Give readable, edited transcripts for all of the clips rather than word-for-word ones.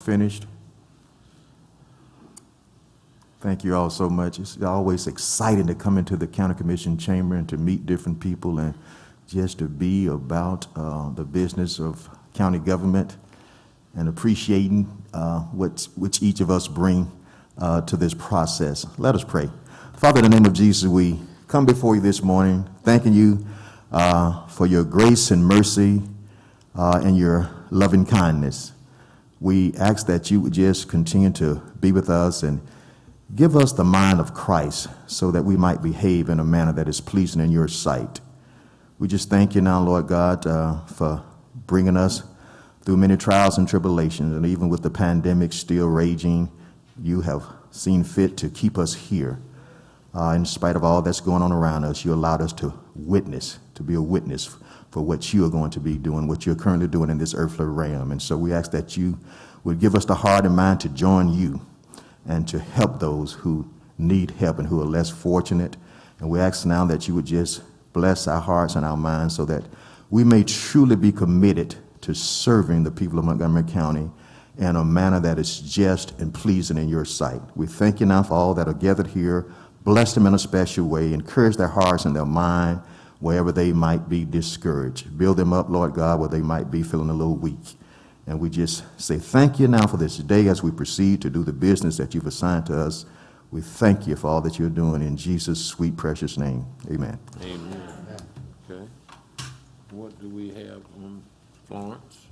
Finished. Thank you all so much. It's always exciting to come into the county commission chamber and to meet different people and just to be about the business of county government and appreciating which each of us bring to this process. Let us pray. Father, in the name of Jesus, we come before you this morning, thanking you for your grace and mercy and your loving kindness. We ask that you would just continue to be with us and give us the mind of Christ so that we might behave in a manner that is pleasing in your sight. We just thank you now, Lord God, for bringing us through many trials and tribulations. And even with the pandemic still raging, you have seen fit to keep us here. In spite of all that's going on around us, you allowed us to witness, to be a witness for what you are going to be doing, what you're currently doing in this earthly realm. And so we ask that you would give us the heart and mind to join you and to help those who need help and who are less fortunate. And we ask now that you would just bless our hearts and our minds so that we may truly be committed to serving the people of Montgomery County in a manner that is just and pleasing in your sight. We thank you now for all that are gathered here. Bless them in a special way. Encourage their hearts and their mind wherever they might be discouraged. Build them up, Lord God, where they might be feeling a little weak. And we just say thank you now for this day as we proceed to do the business that you've assigned to us. We thank you for all that you're doing in Jesus' sweet, precious name. Amen. Amen. Okay. What do we have on Florence?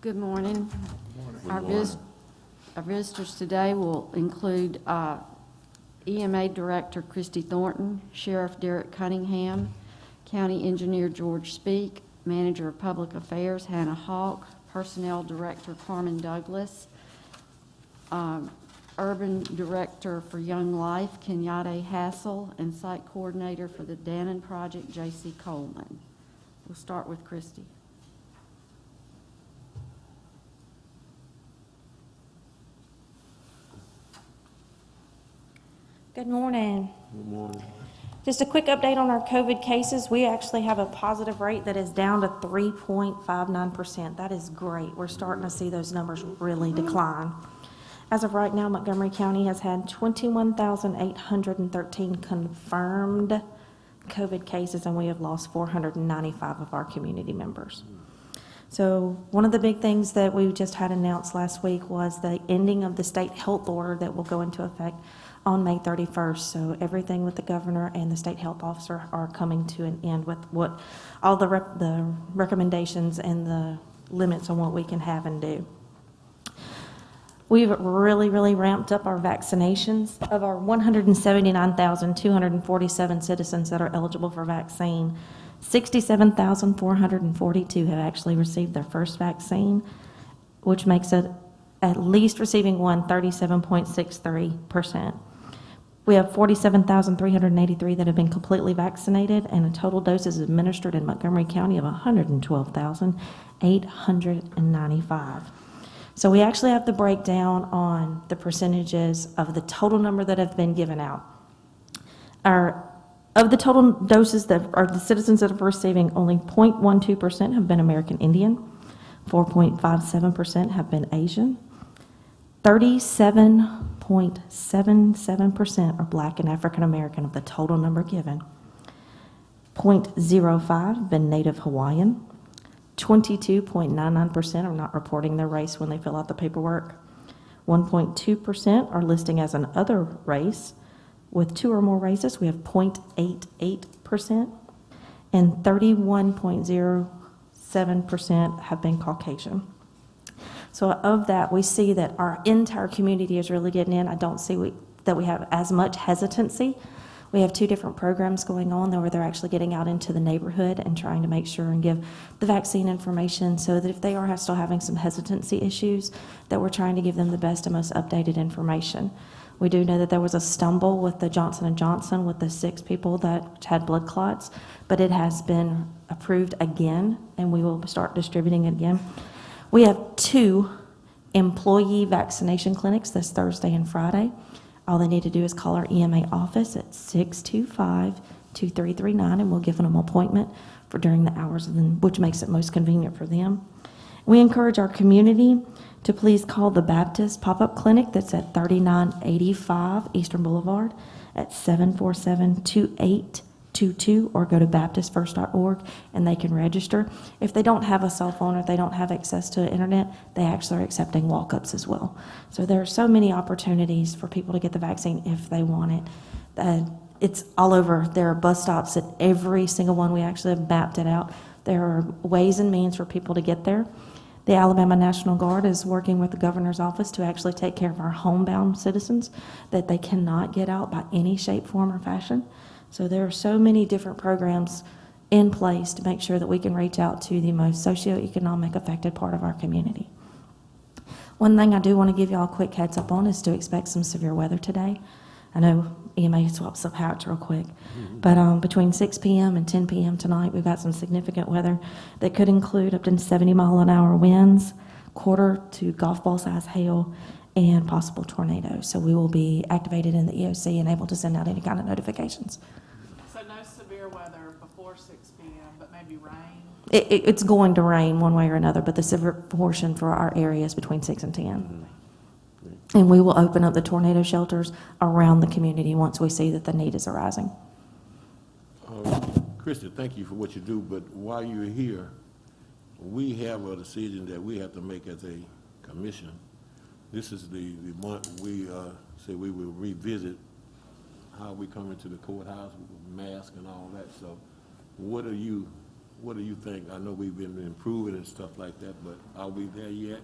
Good morning. Good Our morning. visitors today will include EMA Director Christy Thornton, Sheriff Derek Cunningham, County Engineer George Speak, Manager of Public Affairs Hannah Hawk, Personnel Director Carmen Douglas, Urban Director for Young Life Kenyatte Hassel, and Site Coordinator for the Dannon Project J.C. Coleman. We'll start with Christy. Good morning. Good morning. Just a quick update on our COVID cases. We actually have a positive rate that is down to 3.59%. That is great. We're starting to see those numbers really decline. As of right now, Montgomery County has had 21,813 confirmed COVID cases, and we have lost 495 of our community members. So one of the big things that we just had announced last week was the ending of the state health order that will go into effect on May 31st. So everything with the governor and the state health officer are coming to an end with what all the recommendations and the limits on what we can have and do. We've really ramped up our vaccinations. Of our 179,247 citizens that are eligible for vaccine, 67,442 have actually received their first vaccine, which makes it at least receiving one 37.63%. We have 47,383 that have been completely vaccinated, and a total doses administered in Montgomery County of 112,895. So we actually have the breakdown on the percentages of the total number that have been given out. Of the total doses that are the citizens that are receiving, only 0.12% have been American Indian, 4.57% have been Asian, 37.77% are Black and African American of the total number given. 0.05 have been Native Hawaiian. 22.99% are not reporting their race when they fill out the paperwork. 1.2% are listing as an other race. With two or more races, we have 0.88%, and 31.07% have been Caucasian. So of that, we see that our entire community is really getting in. I don't see that we have as much hesitancy. We have two different programs going on where they're actually getting out into the neighborhood and trying to make sure and give the vaccine information so that if they are still having some hesitancy issues, that we're trying to give them the best and most updated information. We do know that there was a stumble with the Johnson & Johnson with the 6 people that had blood clots, but it has been approved again, and we will start distributing it again. We have 2 employee vaccination clinics this Thursday and Friday. All they need to do is call our EMA office at 625-2339, and we'll give them an appointment for during the hours, which makes it most convenient for them. We encourage our community to please call the Baptist Pop-Up Clinic that's at 3985 Eastern Boulevard at 747-2822, or go to baptistfirst.org and they can register. If they don't have a cell phone or they don't have access to the internet, they actually are accepting walk-ups as well. So there are so many opportunities for people to get the vaccine if they want it. It's all over. There are bus stops at every single one. We actually have mapped it out. There are ways and means for people to get there. The Alabama National Guard is working with the governor's office to actually take care of our homebound citizens that they cannot get out by any shape, form, or fashion. So there are so many different programs in place to make sure that we can reach out to the most socioeconomic affected part of our community. One thing I do want to give y'all a quick heads up on is to expect some severe weather today. I know EMA swaps some hats real quick, but between 6 p.m. and 10 p.m. tonight, we've got some significant weather that could include up to 70-mile-an-hour winds, quarter to golf ball size hail, and possible tornadoes. So we will be activated in the EOC and able to send out any kind of notifications. So no severe weather before 6 p.m., but maybe rain? It's going to rain one way or another, but the severe portion for our area is between 6 and 10. And we will open up the tornado shelters around the community once we see that the need is arising. Christy, thank you for what you do, but while you're here, we have a decision that we have to make as a commission. This is the month we say we will revisit how we come into the courthouse with masks and all that. So what do you think? I know we've been improving and stuff like that, but are we there yet?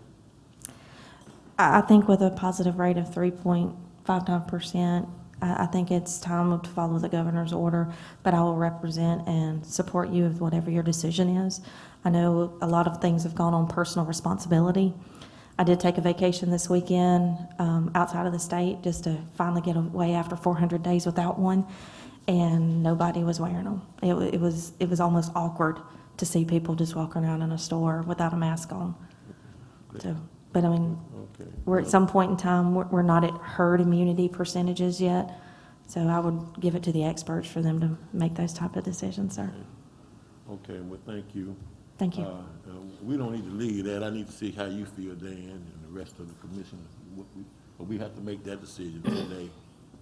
I think with a positive rate of 3.59%, I think it's time to follow the governor's order, but I will represent and support you with whatever your decision is. I know a lot of things have gone on personal responsibility. I did take a vacation this weekend outside of the state just to finally get away after 400 days without one, and nobody was wearing them. It was almost awkward to see people just walking around in a store without a mask on. So, but I mean, Okay. we're at some point in time, we're not at herd immunity percentages yet, so I would give it to the experts for them to make those type of decisions, sir. Okay, well, thank you. Thank you. We don't need to leave that. I need to see how you feel, Dan, and the rest of the commission. But we have to make that decision today,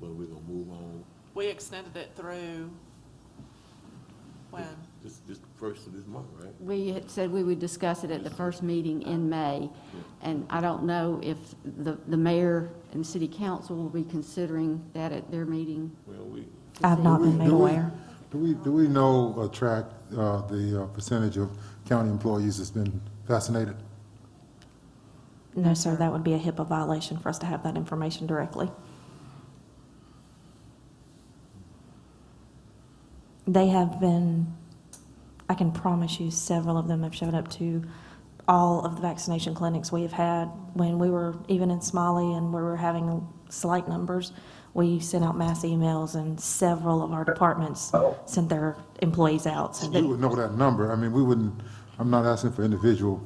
whether we're gonna move on. We extended it through when? This first of this month, right? We had said we would discuss it at the first meeting in May, and I don't know if the mayor and city council will be considering that at their meeting. Well, I've not been made aware. Do we know, track the percentage of county employees that's been vaccinated? No, sir, that would be a HIPAA violation for us to have that information directly. They have been, I can promise you, several of them have showed up to all of the vaccination clinics we have had. When we were even in Smiley and we were having slight numbers, we sent out mass emails and several of our departments sent their employees out. So We would know that number. I mean, we wouldn't, I'm not asking for individual,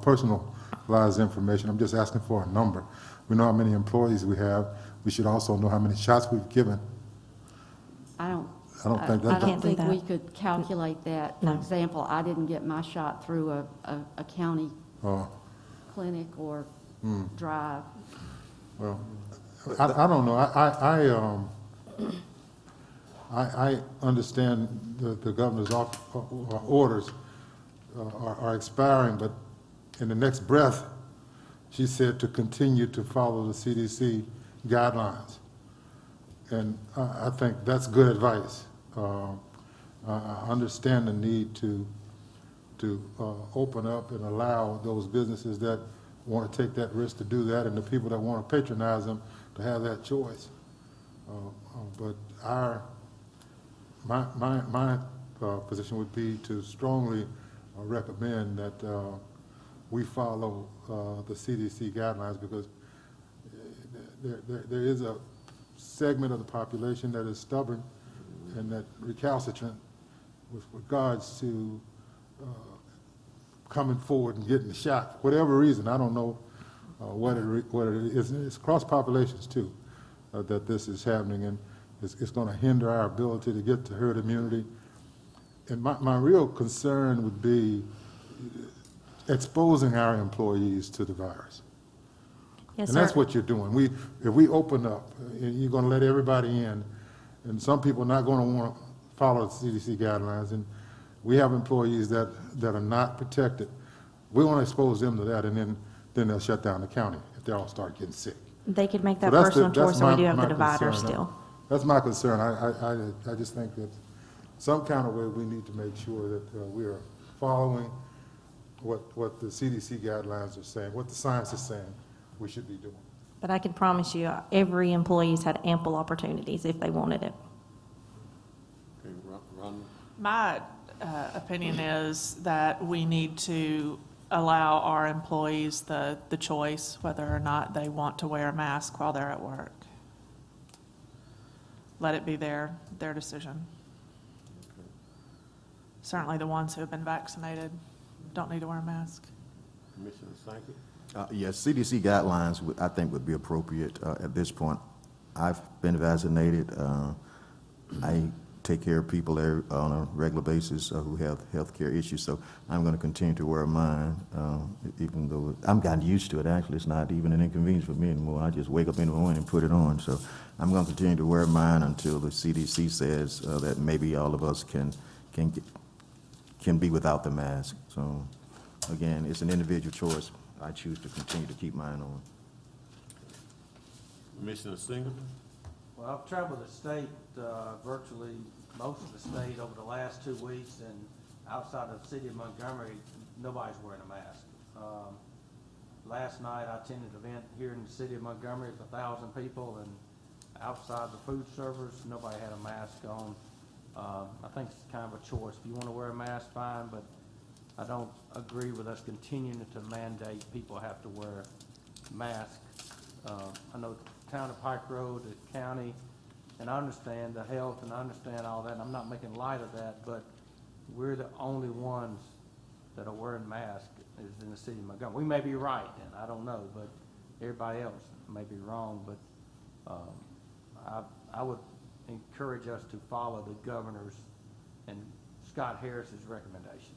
personalized information. I'm just asking for a number. We know how many employees we have. We should also know how many shots we've given. I don't think that- I don't Can't do think that. we could calculate that. For No. example, I didn't get my shot through a county Uh, clinic or drive. Well, I don't know. I understand the governor's orders are expiring, but in the next breath, she said to continue to follow the CDC guidelines. And I think that's good advice. I understand the need to open up and allow those businesses that want to take that risk to do that, and the people that want to patronize them to have that choice. But my position would be to strongly recommend that we follow the CDC guidelines, because there is a segment of the population that is stubborn and that recalcitrant with regards to coming forward and getting the shot, for whatever reason. I don't know what it is. It's across populations too that this is happening, and it's going to hinder our ability to get to herd immunity. And my real concern would be exposing our employees to the virus. Yes, And that's sir. what you're doing. If we open up, you're gonna let everybody in, and some people are not gonna wanna follow the CDC guidelines, and we have employees that are not protected. We wanna expose them to that, and then they'll shut down the county if they all start getting sick. They could make So that that's personal that's choice, and we my- do have the my divider concern. still. That's my concern. I just think that some kind of way we need to make sure that we are following what the CDC guidelines are saying, what the science is saying we should be doing. But I can promise you, every employee's had ample opportunities if they wanted it. Okay, Ron, My opinion is that we need to allow our employees the choice whether or not they want to wear a mask while they're at work. Let it be their decision. Certainly the ones who have been vaccinated don't need to wear a mask. Commissioner Sankey? Yes, CDC guidelines, I think, would be appropriate at this point. I've been vaccinated. I take care of people there on a regular basis who have healthcare issues, so I'm going to continue to wear mine, even though I'm gotten used to it. Actually, it's not even an inconvenience for me anymore. I just wake up in the morning and put it on. So I'm going to continue to wear mine until the CDC says that maybe all of us can be without the mask. So again, it's an individual choice. I choose to continue to keep mine on. Commissioner Singleton? Well, I've traveled the state, virtually most of the state over the last 2 weeks, and outside of the city of Montgomery, nobody's wearing a mask. Last night, I attended an event here in the city of Montgomery with 1,000 people, and outside the food servers, nobody had a mask on. I think it's kind of a choice. If you want to wear a mask, fine, but I don't agree with us continuing to mandate people have to wear masks. I know the town of Pike Road, the county, and I understand the health, and I understand all that, and I'm not making light of that, but we're the only ones that are wearing masks is in the city of Montgomery. We may be right, and I don't know, but everybody else may be wrong, but I would encourage us to follow the governor's and Scott Harris's recommendation.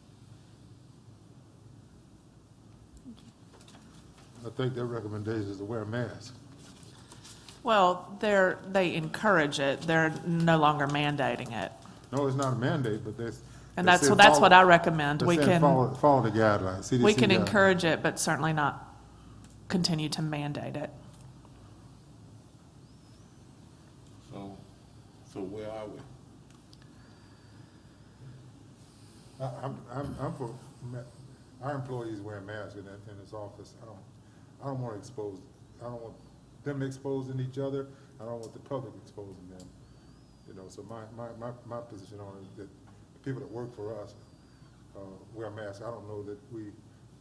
I think their recommendation is to wear a mask. Well, they encourage it. They're no longer mandating it. No, it's not a mandate, but And that's what I recommend. We can follow the guidelines, CDC we can guidelines. encourage it, but certainly not continue to mandate it. So where are we? I'm for our employees wearing masks in this office. I don't want to expose. I don't want them exposing each other. I don't want the public exposing them. You know, so my position on it is that the people that work for us wear masks. I don't know that we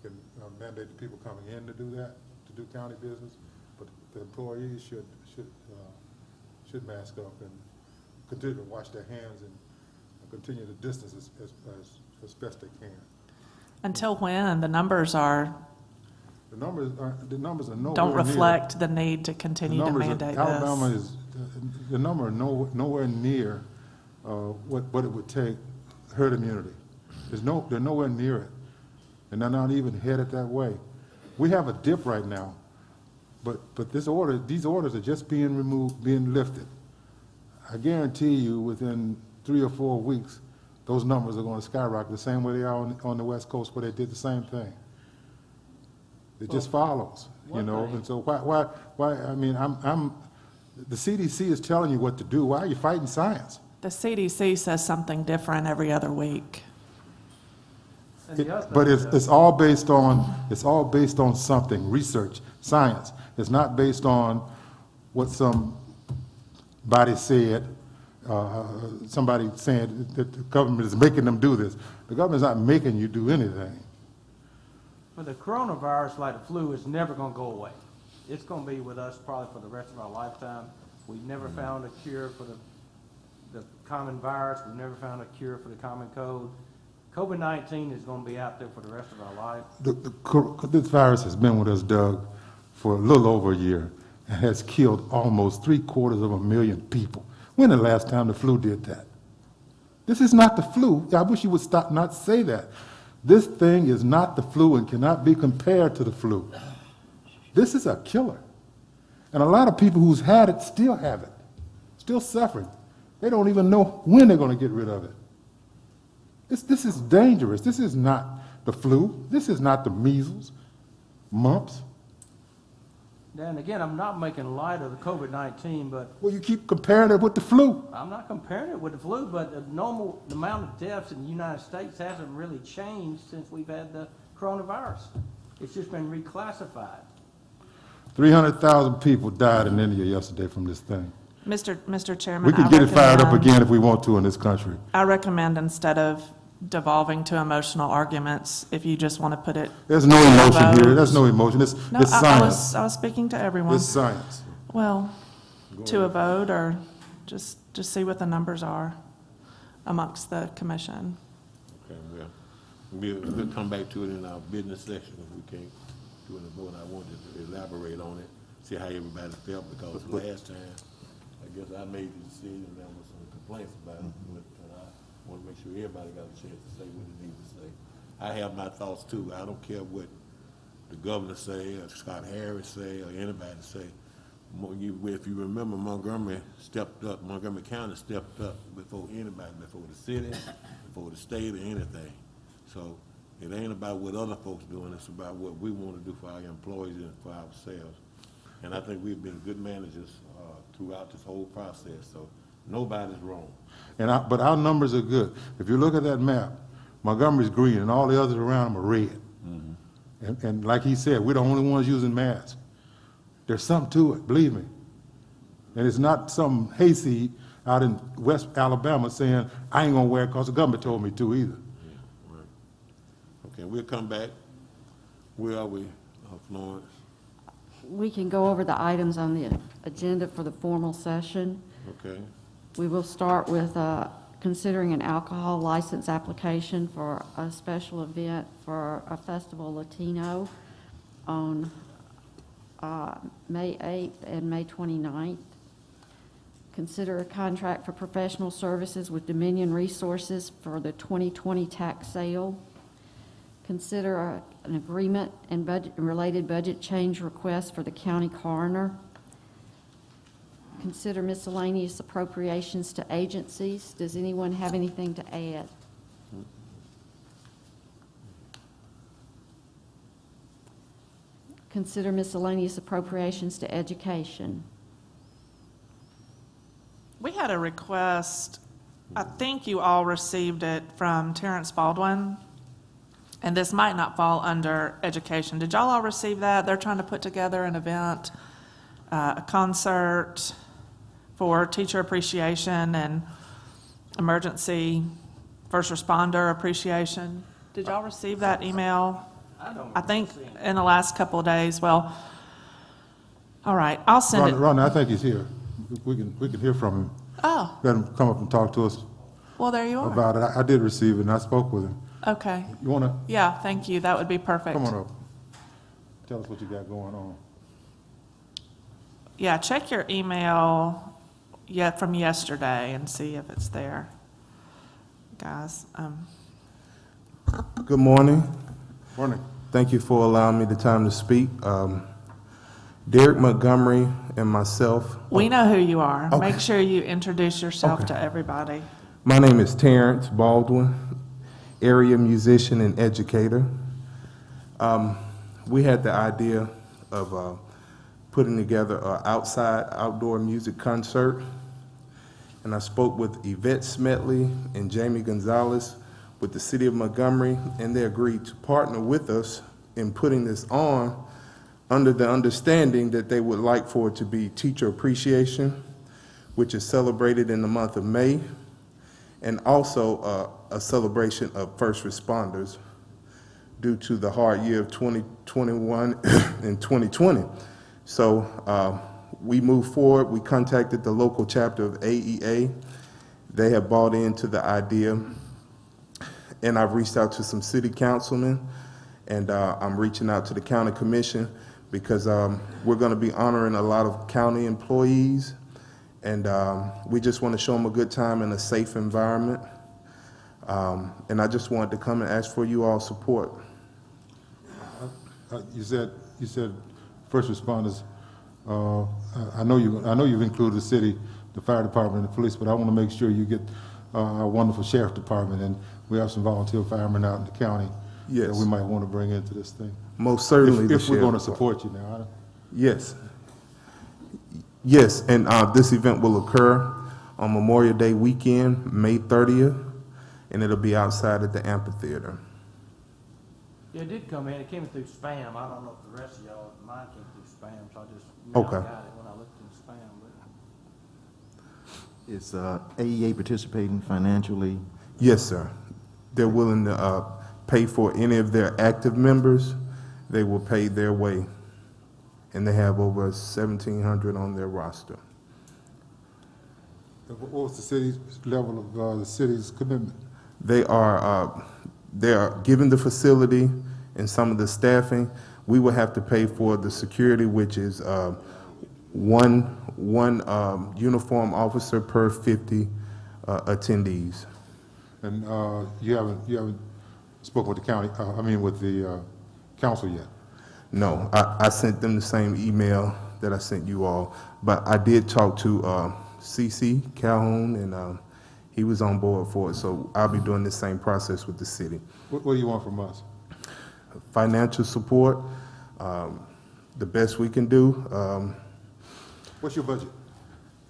can mandate the people coming in to do that, to do county business, but the employees should mask up and continue to wash their hands and continue to distance as best they can. Until when? The numbers are The numbers are nowhere don't near. reflect the need to continue to mandate this. Alabama is, the number are nowhere near what it would take, herd immunity. They're nowhere near it, and they're not even headed that way. We have a dip right now, but these orders are just being removed, being lifted. I guarantee you, within 3 or 4 weeks, those numbers are going to skyrocket the same way they are on the West Coast, where they did the same thing. It just follows, you know. And so why? I mean, the CDC is telling you what to do. Why are you fighting science? The CDC says something different every other week. And the other But thing, it's all based on something, research, science. It's not based on what somebody said. Somebody saying that the government is making them do this. The government's not making you do anything. But the coronavirus, like the flu, is never going to go away. It's going to be with us probably for the rest of our lifetime. We've never found a cure for the common virus. We've never found a cure for the common cold. COVID-19 is going to be out there for the rest of our life. This virus has been with us, Doug, for a little over a year and has killed almost 750,000 people. When the last time the flu did that? This is not the flu. I wish you would stop not say that. This thing is not the flu and cannot be compared to the flu. This is a killer. And a lot of people who's had it still have it, still suffering. They don't even know when they're going to get rid of it. This is dangerous. This is not the flu. This is not the measles, mumps. And again, I'm not making light of the COVID-19, but Well, you keep comparing it with the flu. I'm not comparing it with the flu, but the amount of deaths in the United States hasn't really changed since we've had the coronavirus. It's just been reclassified. 300,000 people died in India yesterday from this thing. Mr. Chairman, We can I get it fired up recommend- again if we want to in this country. I recommend instead of devolving to emotional arguments, if you just want to put it. There's no emotion here. There's no emotion. It's No, it's I science. was speaking to everyone. It's science. Well, to a vote, or just see what the numbers are amongst the commission. Okay, well, we'll come back to it in our business section if we can't do it in the vote. I wanted to elaborate on it, see how everybody felt, because last time, I guess I made the decision, there was some complaints about it, but I want to make sure everybody got a chance to say what they need to say. I have my thoughts too. I don't care what the governor say, or Scott Harris say, or anybody say. If you remember, Montgomery County stepped up before anybody, before the city, before the state, or anything. So it ain't about what other folks doing, it's about what we want to do for our employees and for ourselves. And I think we've been good managers throughout this whole process, so nobody's wrong. But our numbers are good. If you look at that map, Montgomery's green and all the others around them are red. And like he said, we're the only ones using masks. There's something to it, believe me. And it's not some hayseed out in West Alabama saying, I ain't gonna wear it because the government told me to either. Yeah, right. Okay, we'll come back. Where are we, Florence? We can go over the items on the agenda for the formal session. Okay. We will start with considering an alcohol license application for a special event for a Festival Latino on May 8th and May 29th. Consider a contract for professional services with Dominion Resources for the 2020 tax sale. Consider an agreement and related budget change request for the county coroner. Consider miscellaneous appropriations to agencies. Does anyone have anything to add? Consider miscellaneous appropriations to education. We had a request, I think you all received it from Terrence Baldwin, and this might not fall under education. Did y'all all receive that? They're trying to put together an event, a concert for teacher appreciation and emergency first responder appreciation. Did y'all receive that email? I think in the last couple of days. Well, all right, I'll send it. Ronnie, I think he's here. We can hear from him. Oh, Let him come up and talk to us well, there you are. about it. I did receive it and I spoke with him. Okay. You wanna, Yeah, thank you. That would be perfect. come on up. Tell us what you got going on. Yeah, check your email from yesterday and see if it's there. Guys, Good morning. Morning. Thank you for allowing me the time to speak. Derek Montgomery and myself. we know who you are. Okay. Make sure you introduce yourself Okay. to everybody. My name is Terrence Baldwin, area musician and educator. We had the idea of putting together an outdoor music concert, and I spoke with Yvette Smetley and Jamie Gonzalez with the city of Montgomery, and they agreed to partner with us in putting this on under the understanding that they would like for it to be Teacher Appreciation, which is celebrated in the month of May, and also a celebration of first responders due to the hard year of 2021 and 2020. So we moved forward. We contacted the local chapter of AEA. They have bought into the idea, and I've reached out to some city councilmen, and I'm reaching out to the county commission because we're going to be honoring a lot of county employees, and we just want to show them a good time in a safe environment. And I just wanted to come and ask for you all support. You said first responders. I know you've included the city, the fire department, and the police, but I want to make sure you get our wonderful sheriff department, and we have some volunteer firemen out in the county that Yes. we might want to bring into this thing. Most certainly. If we're going to support you now. Yes. Yes, and this event will occur on Memorial Day weekend, May 30th, and it'll be outside at the amphitheater. Yeah, it did come in, it came through spam, I don't know if the rest of y'all, mine came through spam, so I just now Okay. got it when I looked in spam, but. Is AEA participating financially? Yes, sir. They're willing to pay for any of their active members. They will pay their way, and they have over 1,700 on their roster. What was the city's level of the city's commitment? They are given the facility and some of the staffing. We will have to pay for the security, which is one uniform officer per 50 attendees. And you haven't spoken with the county, with the council yet? No, I sent them the same email that I sent you all, but I did talk to CC Calhoun, and he was on board for it, so I'll be doing the same process with the city. What do you want from us? Financial support, the best we can do. What's your budget?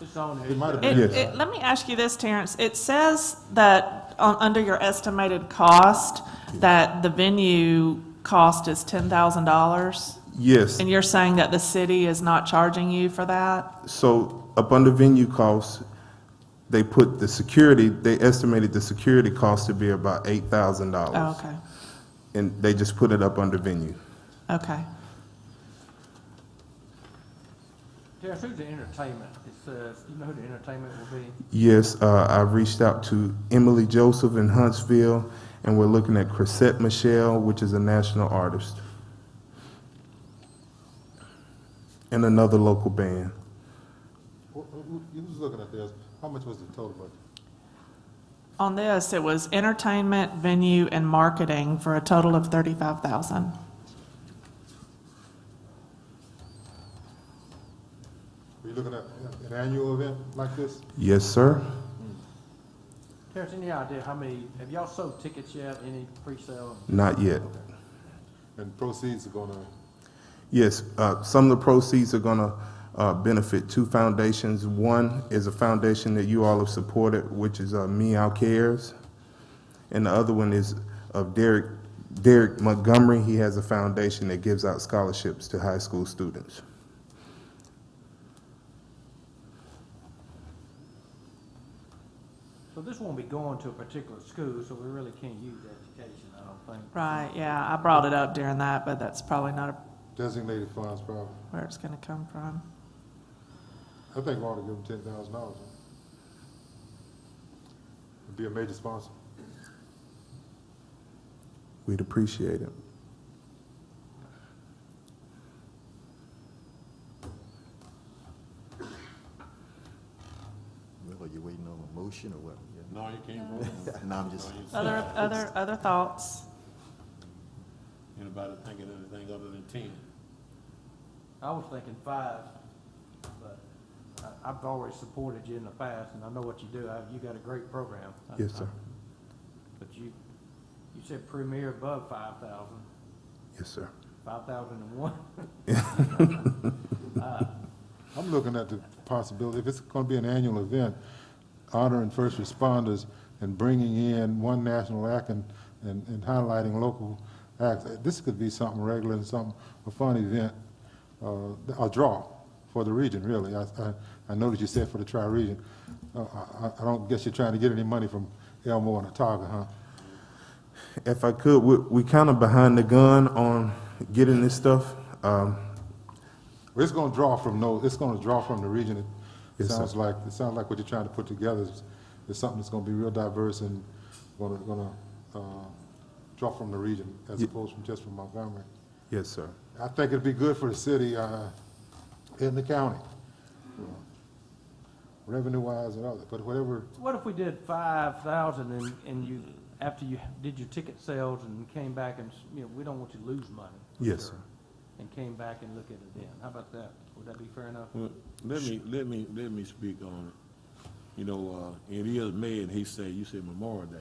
It's on there. It might have been. Yes. Let me ask you this, Terrence. It says that under your estimated cost, that the venue cost is $10,000, Yes, and you're saying that the city is not charging you for that? so up under venue costs, they put the security, they estimated the security cost to be about $8,000. Oh, okay, And they just put it up under venue. okay. Terrence, who's the entertainment? It says, you know who the entertainment will be? Yes, I reached out to Emily Joseph in Huntsville, and we're looking at Chrisette Michelle, which is a national artist, and another local band. You was looking at this. How much was the total budget? On this, it was entertainment, venue, and marketing for a total of $35,000. Are you looking at an annual event like this? Yes, sir. Terrence, any idea how many, have y'all sold tickets yet, any pre-sale? Not yet. And proceeds are gonna, Yes, some of the proceeds are going to benefit two foundations. One is a foundation that you all have supported, which is Meow Cares, and the other one is of Derek Montgomery. He has a foundation that gives out scholarships to high school students. So this won't be going to a particular school, so we really can't use education, I don't think. Right, yeah, I brought it up during that, but that's probably not designated funds probably. where it's going to come from. I think we ought to give them $10,000. It'd be a major sponsor. We'd appreciate it. Well, are you waiting on a motion or what? No, you can't vote. No, I'm just, Other thoughts? Anybody thinking anything other than 10? I was thinking 5, but I've always supported you in the past, and I know what you do. You got a great program. Yes, sir. But you said premier above 5,000, Yes, sir. 5,001. I'm looking at the possibility, if it's gonna be an annual event, honoring first responders and bringing in one national act and highlighting local acts. This could be something regular and a fun event, a draw for the region, really. I know that you said for the tri-region. I don't guess you're trying to get any money from Elmore and Otaga, huh? If I could, we kind of behind the gun on getting this stuff. Well, it's gonna draw from the region. It Yes, sounds sir. like what you're trying to put together is something that's gonna be real diverse and gonna draw from the region as opposed from just from Montgomery. Yes, sir. I think it'd be good for the city and the county, revenue-wise and other, but whatever. What if we did 5,000 and you after you did your ticket sales and came back and, you know, we don't want you to lose money. for Yes, sure, sir. And came back and look at it then. How about that? Would that be fair enough? Well, let me speak on it. You know, it is May, and you said Memorial Day.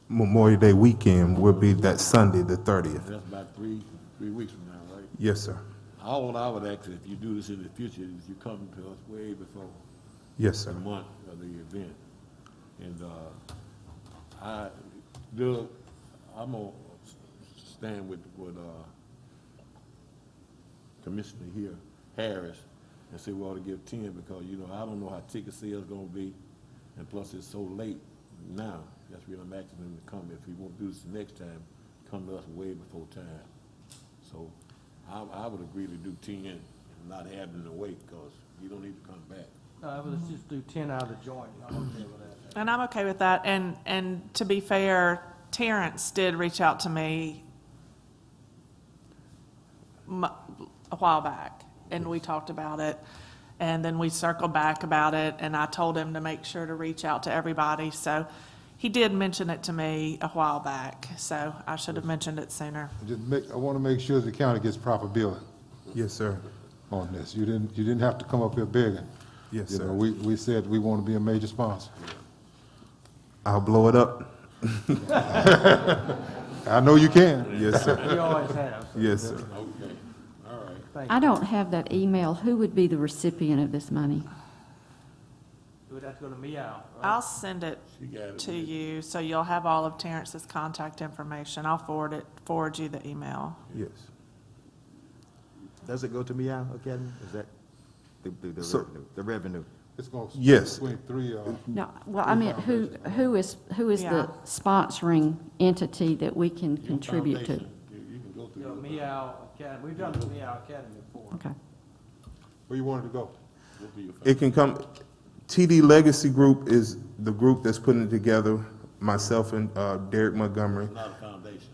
Memorial Day weekend will be that Sunday, the 30th. That's about three weeks from now, right? Yes, sir. All I would ask, if you do this in the future, is you come to us way before Yes, sir. the month of the event. And, Doug, I'm gonna stand with Commissioner here, Harris, and say we ought to give 10, because, you know, I don't know how ticket sales gonna be, and plus it's so late now. That's really I'm asking them to come. If we won't do this next time, come to us way before time. So I would agree to do 10 and not have them to wait, because you don't need to come back. Let's just do 10 out of the joint. I'm okay with that. And I'm okay with that. And to be fair, Terrence did reach out to me a while back, and we talked about it. And then we circled back about it, and I told him to make sure to reach out to everybody. So he did mention it to me a while back, so I should have mentioned it sooner. I want to make sure the county gets proper billing Yes, sir. on this. You didn't have to come up here begging. Yes, You know, sir. we said we want to be a major sponsor. I'll blow it up. I know you can. Yes, sir. We always have. So Yes, sir. Okay, all right. Thank I you. don't have that email. Who would be the recipient of this money? We'd have to go to Meow, right? I'll send it She got it. to you, so you'll have all of Terrence's contact information. I'll forward you the email. Yes. Does it go to Meow Academy? Is that the So- revenue? The revenue? It's going to Yes. between three, No, well, I mean, who is Yeah. the sponsoring entity that we can Your contribute to? foundation, you can go through. You know, Meow Academy, we've done the Meow Academy before. Okay. where you wanted to go? Go through your It can come, TD Legacy Group is the group that's putting it together, myself and Derek Montgomery. Not a foundation.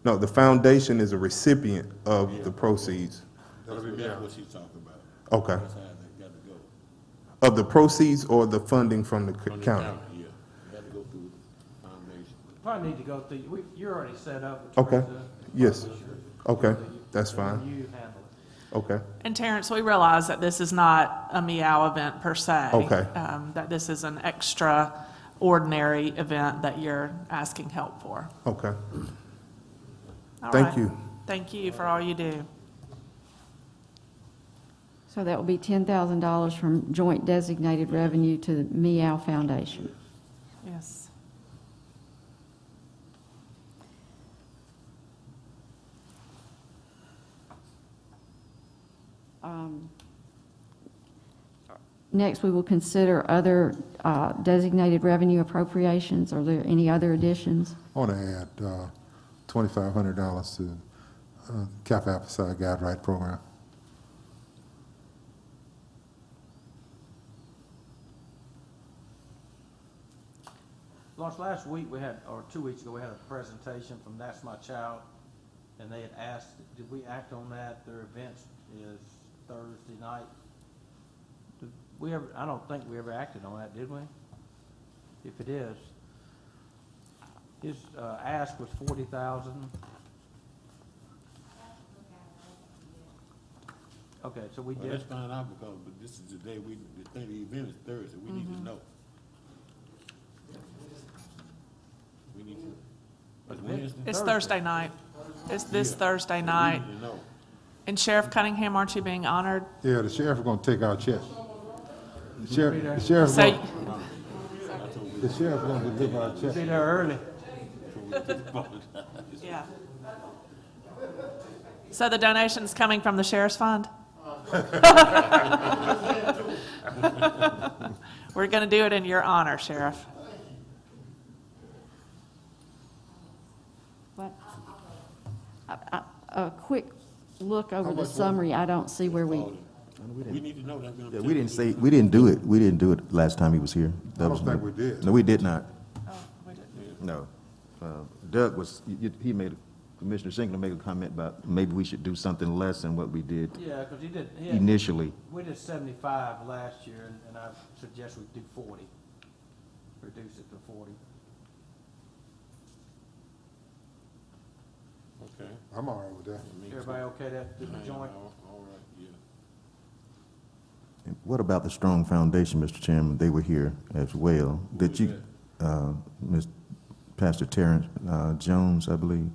No, the foundation is a recipient of the proceeds. That'll be That's Meow. what she's talking about. Okay. That's how they got to go. Of the proceeds or the funding from the From the county? Yeah, you got to go through the foundation. Probably need to go through, you're already set up. with Okay. Teresa. Yes. Probably Okay, should. that's So fine. You handle it. Okay, And Terrence, we realize that this is not a Meow event per se. Okay. That this is an extraordinary event that you're asking help for. okay. All Thank right. you. Thank you for all you do. So that will be $10,000 from joint designated revenue to the Meow Foundation. Yes. Next, we will consider other designated revenue appropriations. Are there any other additions? I want to add $2,500 to Cap Apple Guide Right Program. Last week we had, or 2 weeks ago, we had a presentation from That's My Child, and they had asked, did we act on that? Their event is Thursday night. Did we ever, I don't think we ever acted on that, did we? If it is, his ask was 40,000. Okay, so we Well, did. let's find out, because this is the day the thing, the event is Thursday, we need to know. We need to, it's Wednesday? It's Thursday. Thursday night. It's this Yeah. Thursday We night. need to know. And Sheriff Cunningham, aren't you being honored? Yeah, the sheriff is going to take our check. The Be sheriff, there. the sheriff's So, going, the sheriff's going to deliver our Be check. there early. yeah. So the donation's coming from the sheriff's fund? We're going to do it in your honor, Sheriff. What? A quick look over How the much was it? summary, I don't see where we, We need to know that. Yeah, we didn't do it last time he was here. That I was don't think me. we did. No, we did not. Oh, we didn't. No. Doug was, he made, Commissioner Singer made a comment about maybe we should do something less than what we did Yeah, because he had, initially. we did 75 last year, and I suggest we do 40. Reduce it to 40. Okay. I'm all right with that. Me too. Everybody okay that, the Man, joint? all right, yeah. And what about the Strong Foundation, Mr. Chairman? They were here as well. Did is you, Ms. Pastor Terrence Jones, I believe?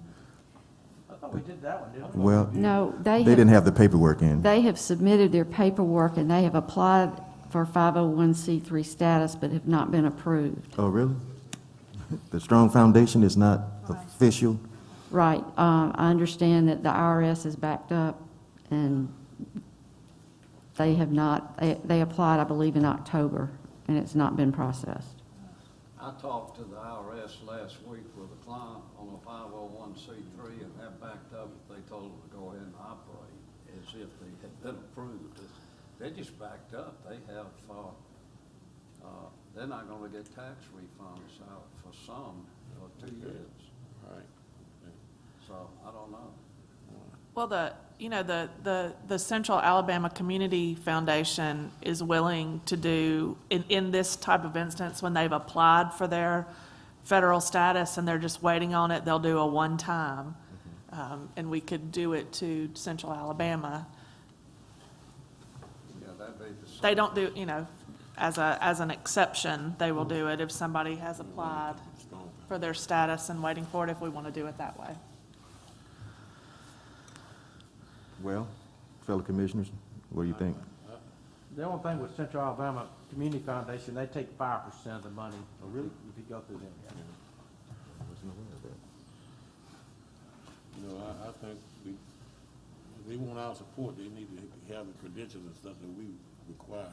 I thought we did that one, didn't we? Well, No, they didn't have the paperwork in. They have submitted their paperwork and they have applied for 501c3 status but have not been approved. Oh, really? The Strong Foundation is not official? Right, I understand that the IRS is backed up and they have not, they applied, I believe, in October and it's not been processed. I talked to the IRS last week with a client on a 501c3 and that backed up. They told them to go ahead and operate as if they had been approved. They just backed up. They have, they're not gonna get tax refunds out for some, 2 years. All right. So I don't know. Well, the Central Alabama Community Foundation is willing to do, in this type of instance, when they've applied for their federal status and they're just waiting on it, they'll do a one-time. And we could do it to Central Alabama. Yeah, that'd be the same. They don't do, as an exception, they will do it if somebody has applied for their status and waiting for it, if we want to do it that way. Well, fellow commissioners, what do you think? The only thing with Central Alabama Community Foundation, they take 5% of the money. Oh, really? If you go through them, yeah. You know, I think they want our support, they need to have the credentials and stuff that we require.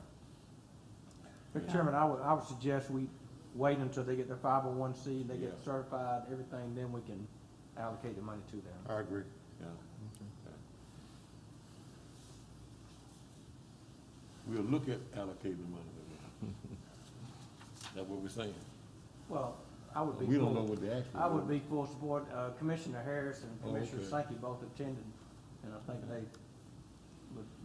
Mr. Chairman, I would suggest we wait until they get their 501c, and they get Yeah. certified, everything, then we can allocate the money to them. I agree. Yeah. We'll look at allocating the money. That's what we're saying. Well, I would be. We don't full- know what they actually. I would be full support. Commissioner Harris and Oh, Commissioner okay. Sankey both attended, and I think they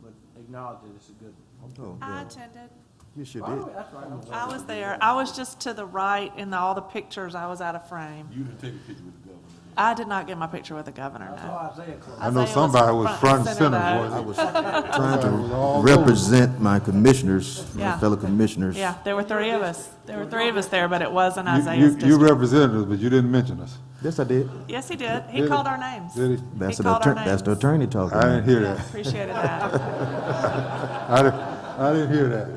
would acknowledge that it's a good. Oh, I well, attended. you sure Oh, did. that's right. I'm I sorry. was there. I was just to the right in all the pictures. I was out of frame. You didn't take a picture with the governor. I did not get my picture with the governor, I no. saw Isaiah close. I know Isaiah somebody was was front and front center, and boy. center, I was trying Somebody was all to over. represent my commissioners, my Yeah. fellow commissioners. Yeah, there were three of us. There were three of us there, but it wasn't You- Isaiah's You district. represented us, but you didn't mention us. Yes, I did. Yes, he did. He Did he? called our names. Did he? That's He the called our that's the names. attorney talking. I didn't hear Yeah, that. appreciated that. I didn't hear that.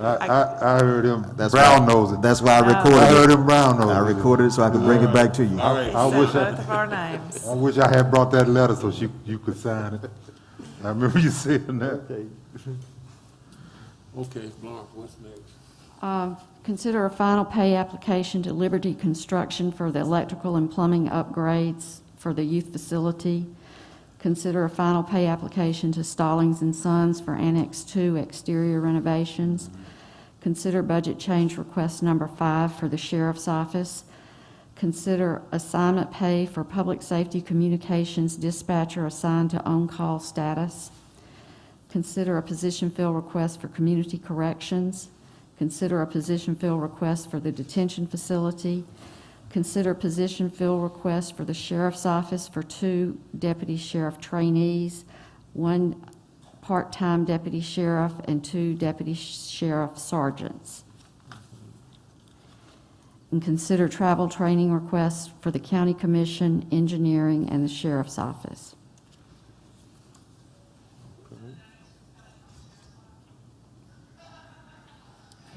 I heard him That's brown why- nosing. That's why I No. recorded I heard it. him brown nosing. I recorded it so I could bring it back to you. All right. I He wish said both of our names. I wish I had brought that letter so you could sign it. I remember you saying that. Okay, Florence, what's next? Consider a final pay application to Liberty Construction for the electrical and plumbing upgrades for the youth facility. Consider a final pay application to Stallings and Sons for Annex 2 exterior renovations. Consider budget change request number 5 for the Sheriff's Office. Consider assignment pay for Public Safety Communications dispatcher assigned to on-call status. Consider a position fill request for Community Corrections. Consider a position fill request for the detention facility. Consider position fill request for the Sheriff's Office for 2 deputy sheriff trainees, 1 part-time deputy sheriff, and 2 deputy sheriff sergeants. And consider travel training requests for the County Commission, Engineering, and the Sheriff's Office.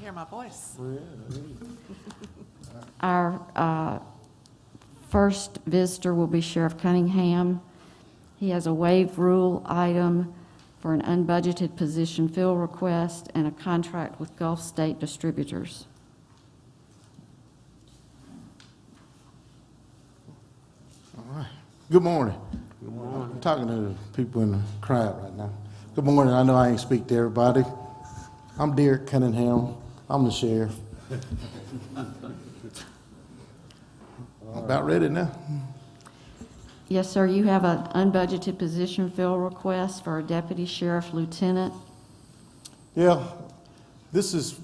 Hear my voice. Our first visitor will be Sheriff Cunningham. He has a waived rule item for an unbudgeted position fill request and a contract with Gulf State Distributors. Good morning. Good morning. I'm talking to the people in the crowd right now. Good morning. I know I ain't speak to everybody. I'm Derek Cunningham. I'm the sheriff. I'm about ready now. Yes, sir, you have an unbudgeted position fill request for a deputy sheriff lieutenant. Yeah, this is,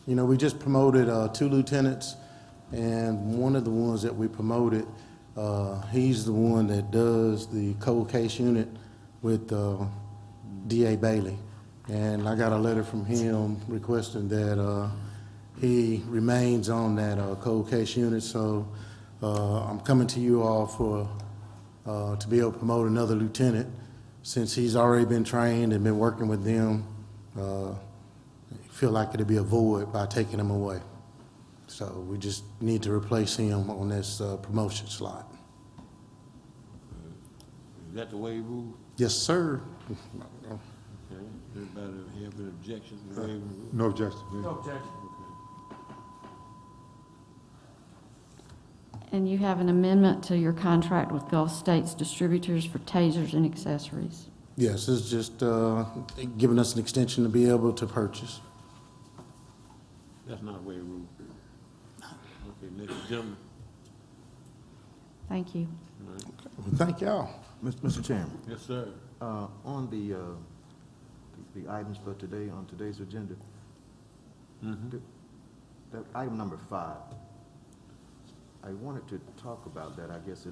we just promoted 2 lieutenants, and one of the ones that we promoted He's the one that does the cold case unit with DA Bailey. And I got a letter from him requesting that he remains on that cold case unit. So I'm coming to you all for to be able to promote another lieutenant. Since he's already been trained and been working with them, I feel like it'd be a void by taking him away. So we just need to replace him on this promotion slot. Is that the way rule? Yes, sir. Okay. Everybody have an objection to the way rule? No objection. No objection. And you have an amendment to your contract with Gulf States Distributors for tasers and accessories. Yes, it's just giving us an extension to be able to purchase. That's not the way rule. Okay, next gentleman. Thank you. All right. Well, thank y'all. Mr. Chairman, Yes, sir. on the items for today, on today's agenda, the item number 5, I wanted to talk about that, I guess,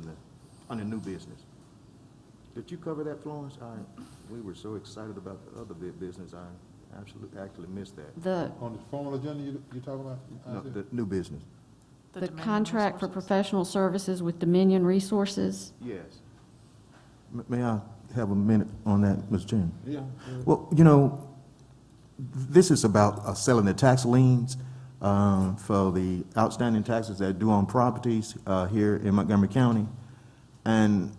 on the new business. Did you cover that, Florence? We were so excited about the other business, I actually missed that. On the formal agenda you talking about? No, the new business. The Dominion contract for Resources. professional services with Dominion Resources. Yes. May I have a minute on that, Mr. Chairman? Yeah. Well, you know, this is about selling the tax liens for the outstanding taxes that are due on properties here in Montgomery County. And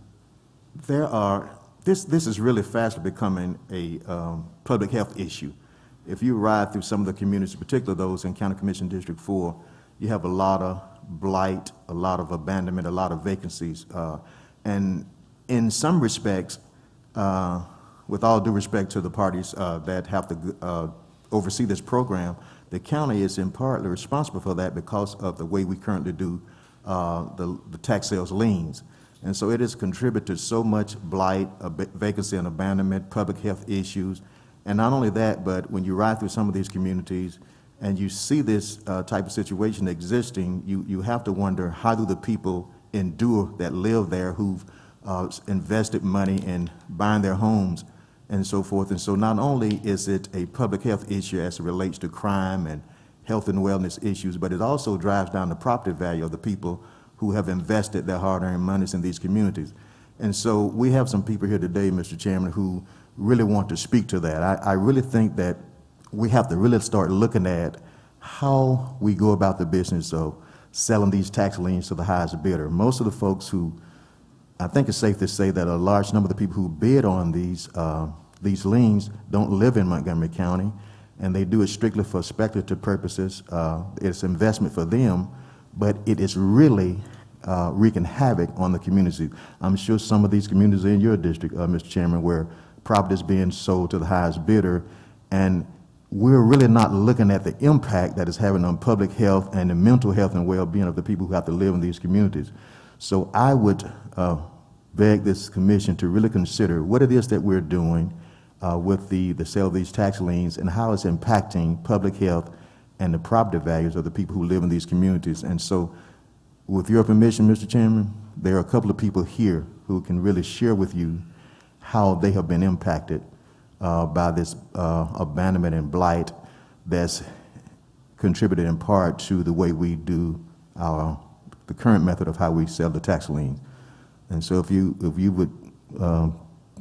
this is really fast becoming a public health issue. If you ride through some of the communities, particularly those in County Commission District 4, you have a lot of blight, a lot of abandonment, a lot of vacancies. And in some respects, with all due respect to the parties that have to oversee this program, the county is in partly responsible for that because of the way we currently do the tax sales liens. And so it has contributed to so much blight, vacancy and abandonment, public health issues. And not only that, but when you ride through some of these communities and you see this type of situation existing, you have to wonder, how do the people endure that live there who've invested money in buying their homes and so forth? And so not only is it a public health issue as it relates to crime and health and wellness issues, but it also drives down the property value of the people who have invested their hard-earned monies in these communities. And so we have some people here today, Mr. Chairman, who really want to speak to that. I really think that we have to really start looking at how we go about the business of selling these tax liens to the highest bidder. Most of the folks who, I think it's safe to say that a large number of the people who bid on these liens don't live in Montgomery County, and they do it strictly for speculative purposes. It's investment for them, but it is really wreaking havoc on the community. I'm sure some of these communities in your district, Mr. Chairman, where property is being sold to the highest bidder, and we're really not looking at the impact that it's having on public health and the mental health and well-being of the people who have to live in these communities. So I would beg this commission to really consider what it is that we're doing with the sale of these tax liens and how it's impacting public health and the property values of the people who live in these communities. And so, with your permission, Mr. Chairman, there are a couple of people here who can really share with you how they have been impacted by this abandonment and blight that's contributed in part to the way we do the current method of how we sell the tax lien. And so if you would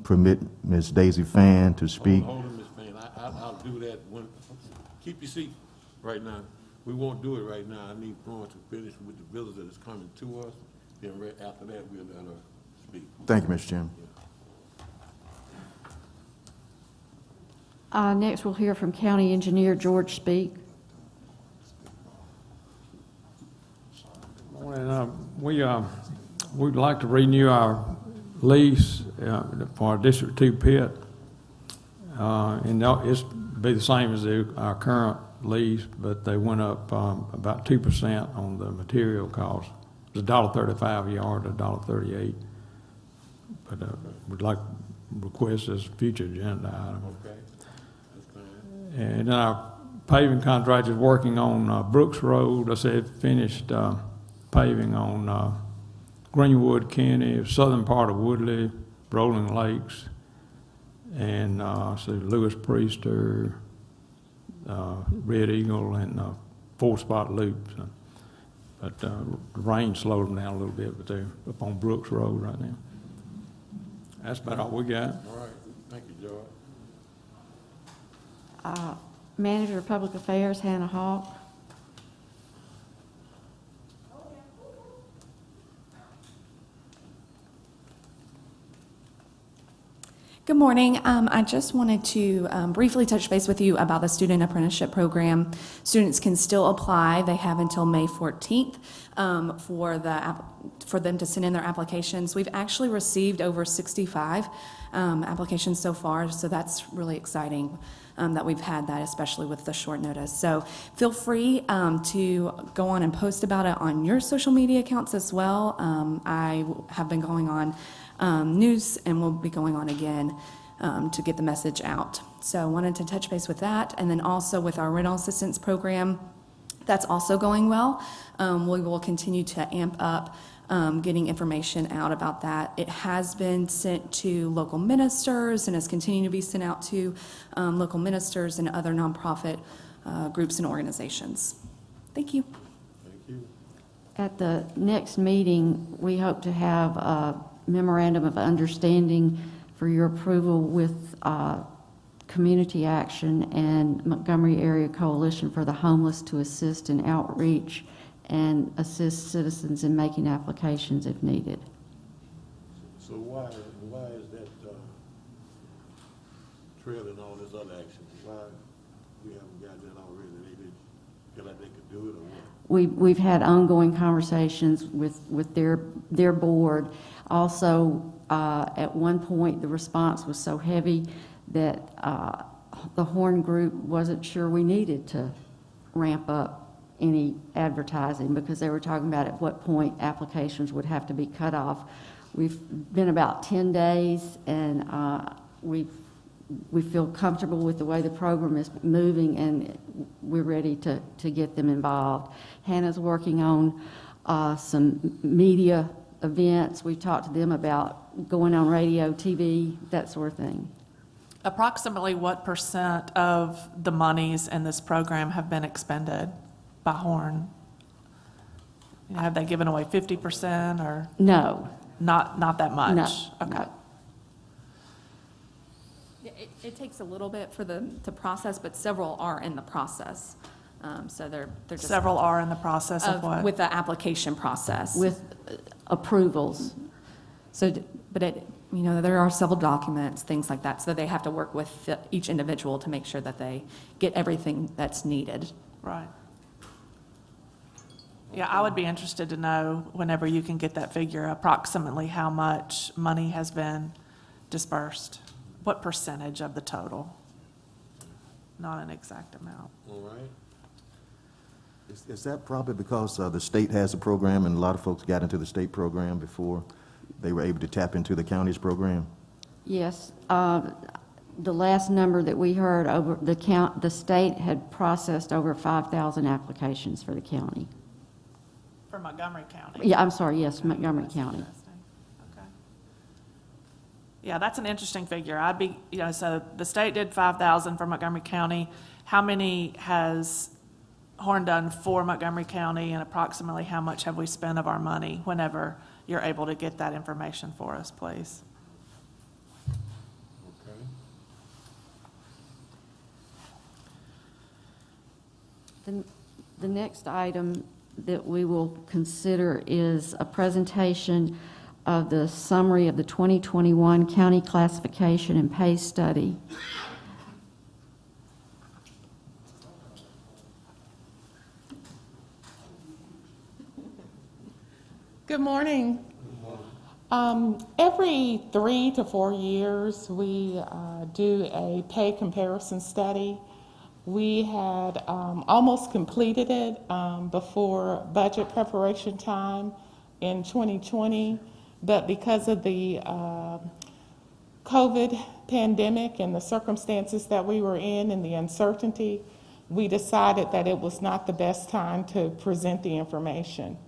permit Ms. Daisy Fan to speak. Hold on, Ms. Payne. I'll do that when, keep your seat right now. We won't do it right now. I need Florence to finish with the visitor that's coming to us. Then after that, we'll let her speak. Thank you, Mr. Chairman. Next, we'll hear from County Engineer George Speak. Morning. We'd like to renew our lease for our District 2 pit. And it's be the same as our current lease, but they went up about 2% on the material cost. It's $1.35 a yard to $1.38. But we'd like to request as a future agenda item. Okay. That's fine. And then our paving contract is working on Brooks Road. I said finished paving on Greenwood, Kenny, southern part of Woodley, Rolling Lakes, and so Lewis Priester, Red Eagle, and Four Spot Loop. So, but the rain slowed them down a little bit, but they're up on Brooks Road right now. That's about all we got. All right, thank you, George. Manager of Public Affairs, Hannah Hawk. Good morning. I just wanted to briefly touch base with you about the student apprenticeship program. Students can still apply. They have until May 14th for them to send in their applications. We've actually received over 65 applications so far, so that's really exciting that we've had that, especially with the short notice. So feel free to go on and post about it on your social media accounts as well. I have been going on news and will be going on again to get the message out. So I wanted to touch base with that. And then also with our rental assistance program, that's also going well. We will continue to amp up getting information out about that. It has been sent to local ministers and is continuing to be sent out to local ministers and other nonprofit groups and organizations. Thank you. Thank you. At the next meeting, we hope to have a memorandum of understanding for your approval with Community Action and Montgomery Area Coalition for the Homeless to assist in outreach and assist citizens in making applications if needed. So why is that trailing all this other action? Why we haven't got that already? They feel like they could do it or what? We've had ongoing conversations with their board. Also, at one point, the response was so heavy that the Horn Group wasn't sure we needed to ramp up any advertising because they were talking about at what point applications would have to be cut off. We've been about 10 days, and we feel comfortable with the way the program is moving, and we're ready to get them involved. Hannah's working on some media events. We've talked to them about going on radio, TV, that sort of thing. Approximately what percent of the monies in this program have been expended by Horn? Have they given away 50% or No. not that much? No. Okay. No. It takes a little bit for them to process, but several are in the process. So they're just. Several are in the process of what? With the application process. With approvals. So, but there are several documents, things like that, so they have to work with each individual to make sure that they get everything that's needed. Right. Yeah, I would be interested to know, whenever you can get that figure, approximately how much money has been dispersed. What percentage of the total? Not an exact amount. All right. Is that probably because the state has a program and a lot of folks got into the state program before they were able to tap into the county's program? Yes. The last number that we heard, over the state had processed over 5,000 applications for the county. For Montgomery County? Yeah, I'm sorry, yes, Montgomery County. Okay. Yeah, that's an interesting figure. I'd be, so the state did 5,000 for Montgomery County. How many has Horn done for Montgomery County, and approximately how much have we spent of our money? Whenever you're able to get that information for us, please. Okay. The next item that we will consider is a presentation of the summary of the 2021 County Classification and Pay Study. Good morning. Every 3 to 4 years, we do a pay comparison study. We had almost completed it before budget preparation time in 2020, but because of the COVID pandemic and the circumstances that we were in and the uncertainty, we decided that it was not the best time to present the information.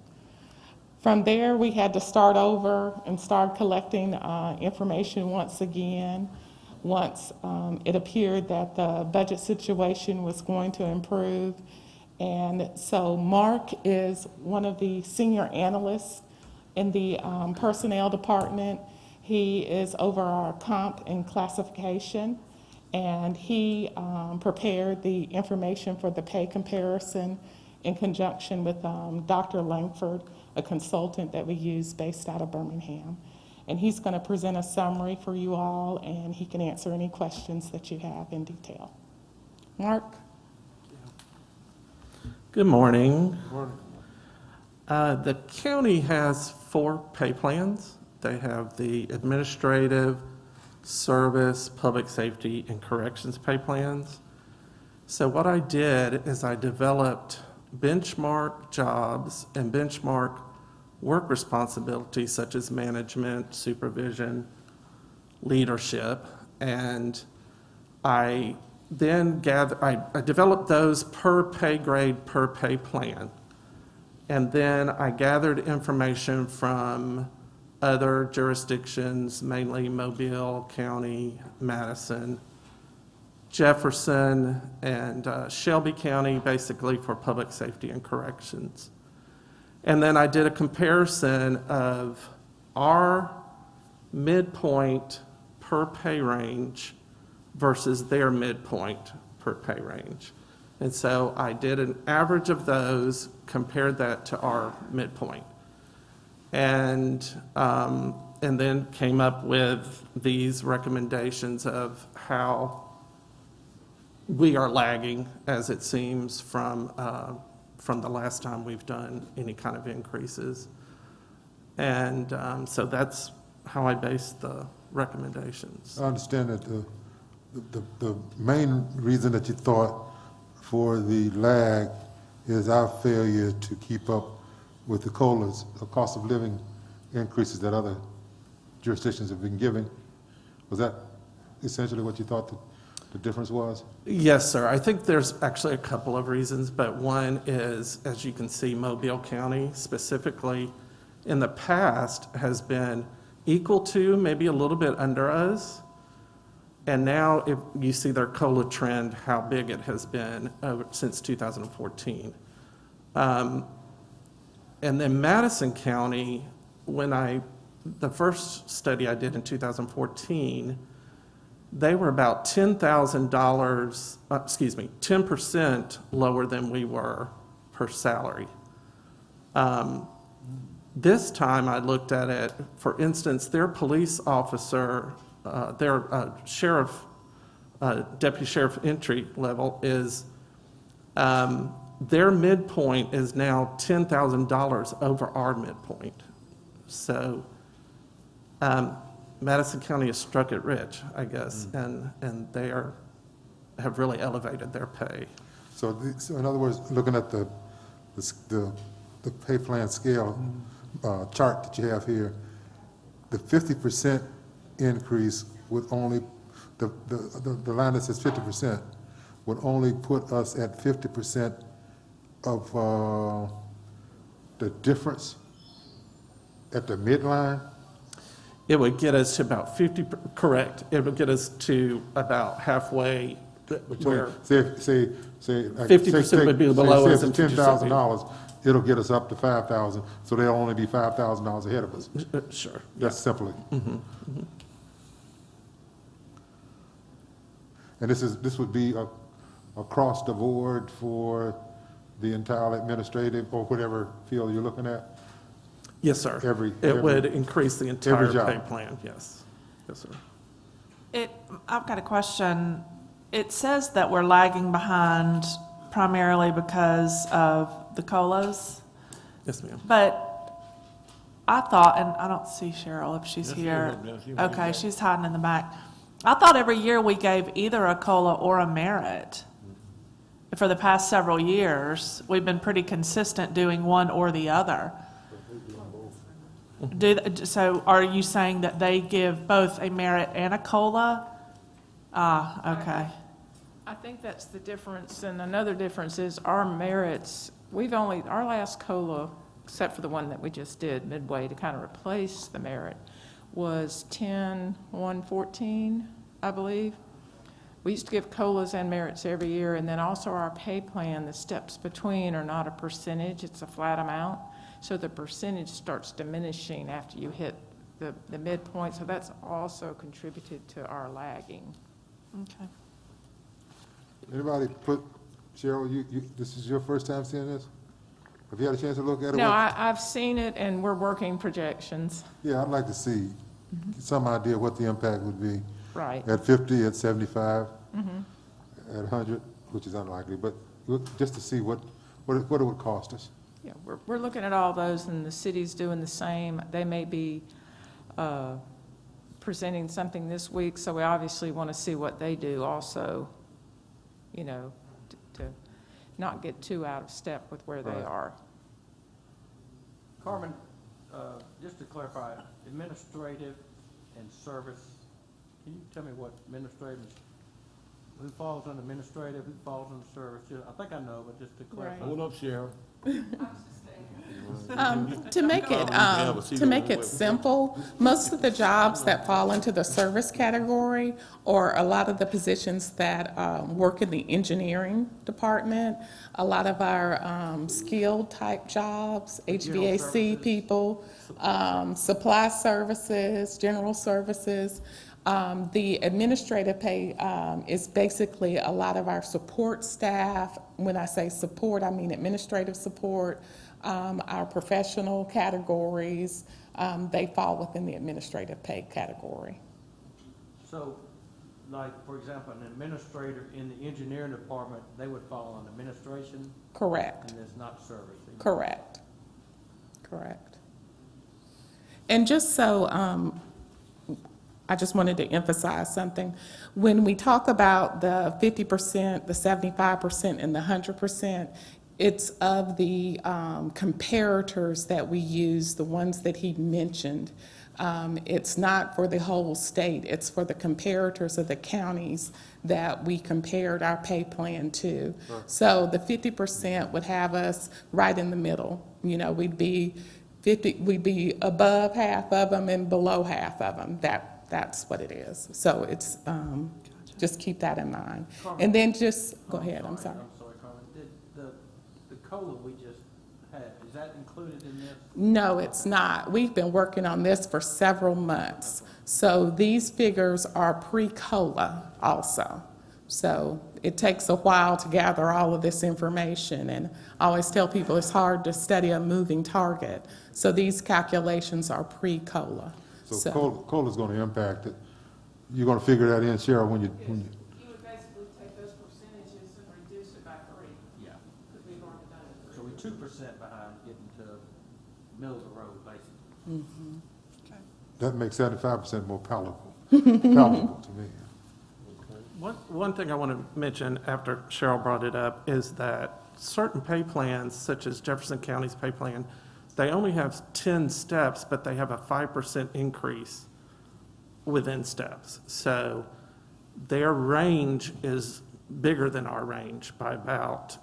From there, we had to start over and start collecting information once again, once it appeared that the budget situation was going to improve. And so Mark is one of the senior analysts in the personnel department. He is over our comp and classification, and he prepared the information for the pay comparison in conjunction with Dr. Langford, a consultant that we use based out of Birmingham. And he's going to present a summary for you all, and he can answer any questions that you have in detail. Mark? Good morning. The county has 4 pay plans. They have the administrative, service, public safety, and corrections pay plans. So what I did is I developed benchmark jobs and benchmark work responsibilities such as management, supervision, leadership, and I then I developed those per pay grade, per pay plan. And then I gathered information from other jurisdictions, mainly Mobile County, Madison, Jefferson, and Shelby County, basically for public safety and corrections. And then I did a comparison of our midpoint per pay range versus their midpoint per pay range. And so I did an average of those, compared that to our midpoint. And then came up with these recommendations of how we are lagging, as it seems, from the last time we've done any kind of increases. And so that's how I based the recommendations. I understand that the main reason that you thought for the lag is our failure to keep up with the COLAs, the cost of living increases that other jurisdictions have been giving. Was that essentially what you thought the difference was? Yes, sir. I think there's actually a couple of reasons, but one is, as you can see, Mobile County specifically in the past has been equal to, maybe a little bit under us. And now if you see their COLA trend, how big it has been since 2014. And then Madison County, the first study I did in 2014, they were about $10,000, 10% lower than we were per salary. This time I looked at it, for instance, their police officer, their sheriff, deputy sheriff entry level is, their midpoint is now $10,000 over our midpoint. So Madison County has struck it rich, I guess, and they have really elevated their pay. So in other words, looking at the pay plan scale chart that you have here, the 50% increase would only, the line that says 50% would only put us at 50% of the difference at the midline? It would get us to about 50, correct. It would get us to about halfway where Say, 50% would be below us. Say it's $10,000, it'll get us up to 5,000, so they'll only be $5,000 ahead of us. Sure. That's simply. Mm-hmm. Mm-hmm. And this would be across the board for the entire administrative or whatever field you're looking at? Yes, sir. It would increase the entire pay plan, yes. Yes, sir. I've got a question. It says that we're lagging behind primarily because of the COLAs. Yes, ma'am. But I thought, and I don't see Cheryl if she's Yes, here. ma'am. Okay, she's hiding in the back. I thought every year we gave either a COLA or a merit. For the past several years, we've been pretty consistent doing one or the other. So are you saying that they give both a merit and a COLA? Okay. I think that's the difference, and another difference is our merits, our last COLA except for the one that we just did midway to kind of replace the merit, was 10-114, I believe. We used to give COLAs and merits every year, and then also our pay plan, the steps between are not a percentage, it's a flat amount. So the percentage starts diminishing after you hit the midpoint, so that's also contributed to our lagging. Okay. Anybody Cheryl, this is your first time seeing this? Have you had a chance to look at it? No, I've seen it, and we're working projections. Yeah, I'd like to see some idea what the impact would be. Right. At 50, at 75, at 100, which is unlikely, but just to see what it would cost us. Yeah, we're looking at all those, and the city's doing the same. They may be presenting something this week, so we obviously want to see what they do also, you know, to not get too out of step with where they Right. are. Carmen, just to clarify, administrative and service, can you tell me what administrative, who falls under administrative, who falls under service? I think I know, but just to clarify. Hold up, Cheryl. To make it simple, most of the jobs that fall into the service category are a lot of the positions that work in the engineering department, a lot of our skilled type jobs, HVAC people, supply services, general services. The administrative pay is basically a lot of our support staff. When I say support, I mean administrative support. Our professional categories, they fall within the administrative pay category. So, like, for example, an administrator in the engineering department, they would fall on administration? Correct. And it's not service? Correct. Correct. And just so, I just wanted to emphasize something. When we talk about the 50%, the 75%, and the 100%, it's of the comparators that we use, the ones that he mentioned. It's not for the whole state, it's for the comparators of the counties that we compared our pay plan to. So the 50% would have us right in the middle. You know, we'd be above half of them and below half of them. That's what it is. So it's, just keep that in mind. And then just, go ahead, I'm sorry. I'm sorry, Carmen. The COLA we just had, is that included in this? No, it's not. We've been working on this for several months. So these figures are pre-COLA also. So it takes a while to gather all of this information. And I always tell people it's hard to study a moving target. So these calculations are pre-COLA. So COLA's going to impact it. You're going to figure that in, Cheryl, when you. You would basically take those percentages and reduce it by 3. Yeah. Because we've already done it. So we're 2% behind getting to middle of the road, basically. That makes 75% more palatable to me. One thing I want to mention after Cheryl brought it up is that certain pay plans, such as Jefferson County's pay plan, they only have 10 steps, but they have a 5% increase within steps. So their range is bigger than our range by about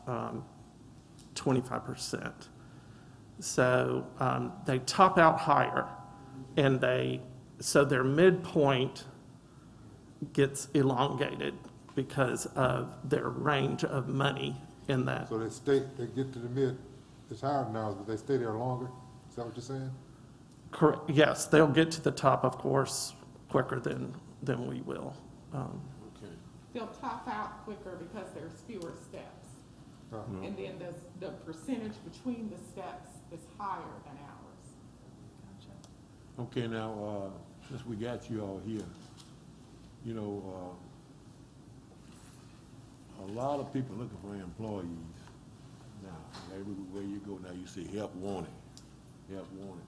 25%. So they top out higher, and so their midpoint gets elongated because of their range of money in that. So they get to the mid, it's higher now, but they stay there longer? Is that what you're saying? Correct, yes, they'll get to the top, of course, quicker than we will. They'll top out quicker because there's fewer steps. And then the percentage between the steps is higher than ours. Okay, now, since we got you all here, you know, a lot of people looking for employees. Now, everywhere you go now, you see help wanted, help wanted.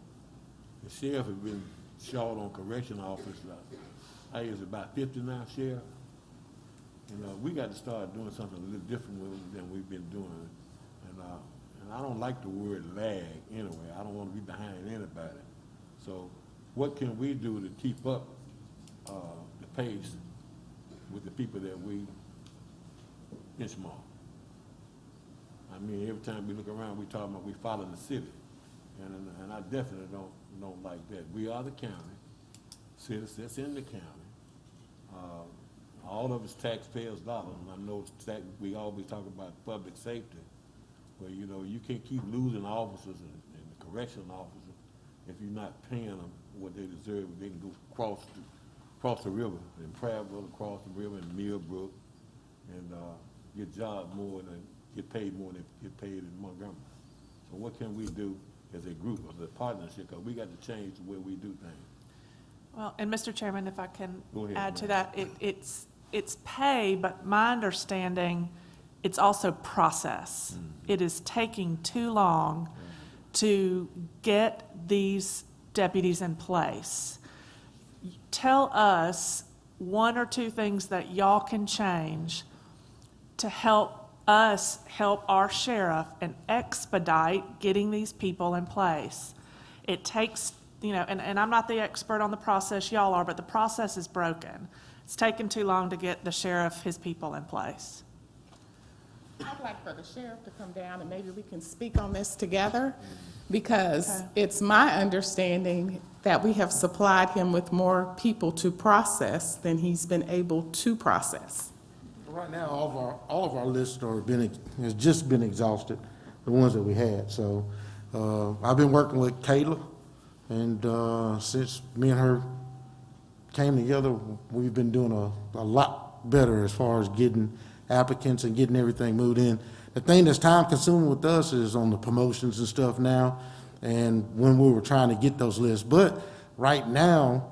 The sheriff has been short on correction officers. I guess about 50 now, sheriff. And we got to start doing something a little different than we've been doing. And I don't like the word lag anyway. I don't want to be behind anybody. So what can we do to keep up the pace with the people that we benchmark? I mean, every time we look around, we talking about we follow the city. And I definitely don't like that. We are the county, citizens in the county. All of it's taxpayers' dollars, and I know we always talk about public safety, but you know, you can't keep losing officers and the correctional officers if you're not paying them what they deserve. They can go cross the river in Prattville, across the river in Millbrook, and get jobs more than get paid more than get paid in Montgomery. So what can we do as a group, as a partnership? Because we got to change the way we do things. Well, and Mr. Chairman, if I can Go ahead, add to ma'am. that, it's pay, but my understanding, it's also process. It is taking too long to get these deputies in place. Tell us one or two things that y'all can change to help us help our sheriff and expedite getting these people in place. It takes, and I'm not the expert on the process, y'all are, but the process is broken. It's taken too long to get the sheriff, his people in place. I'd like for the sheriff to come down and maybe we can speak on this together, because it's my understanding that we have supplied him with more people to process than he's been able to process. Right now, all of our lists has just been exhausted, the ones that we had. So I've been working with Kayla, and since me and her came together, we've been doing a lot better as far as getting applicants and getting everything moved in. The thing that's time consuming with us is on the promotions and stuff now, and when we were trying to get those lists. But right now,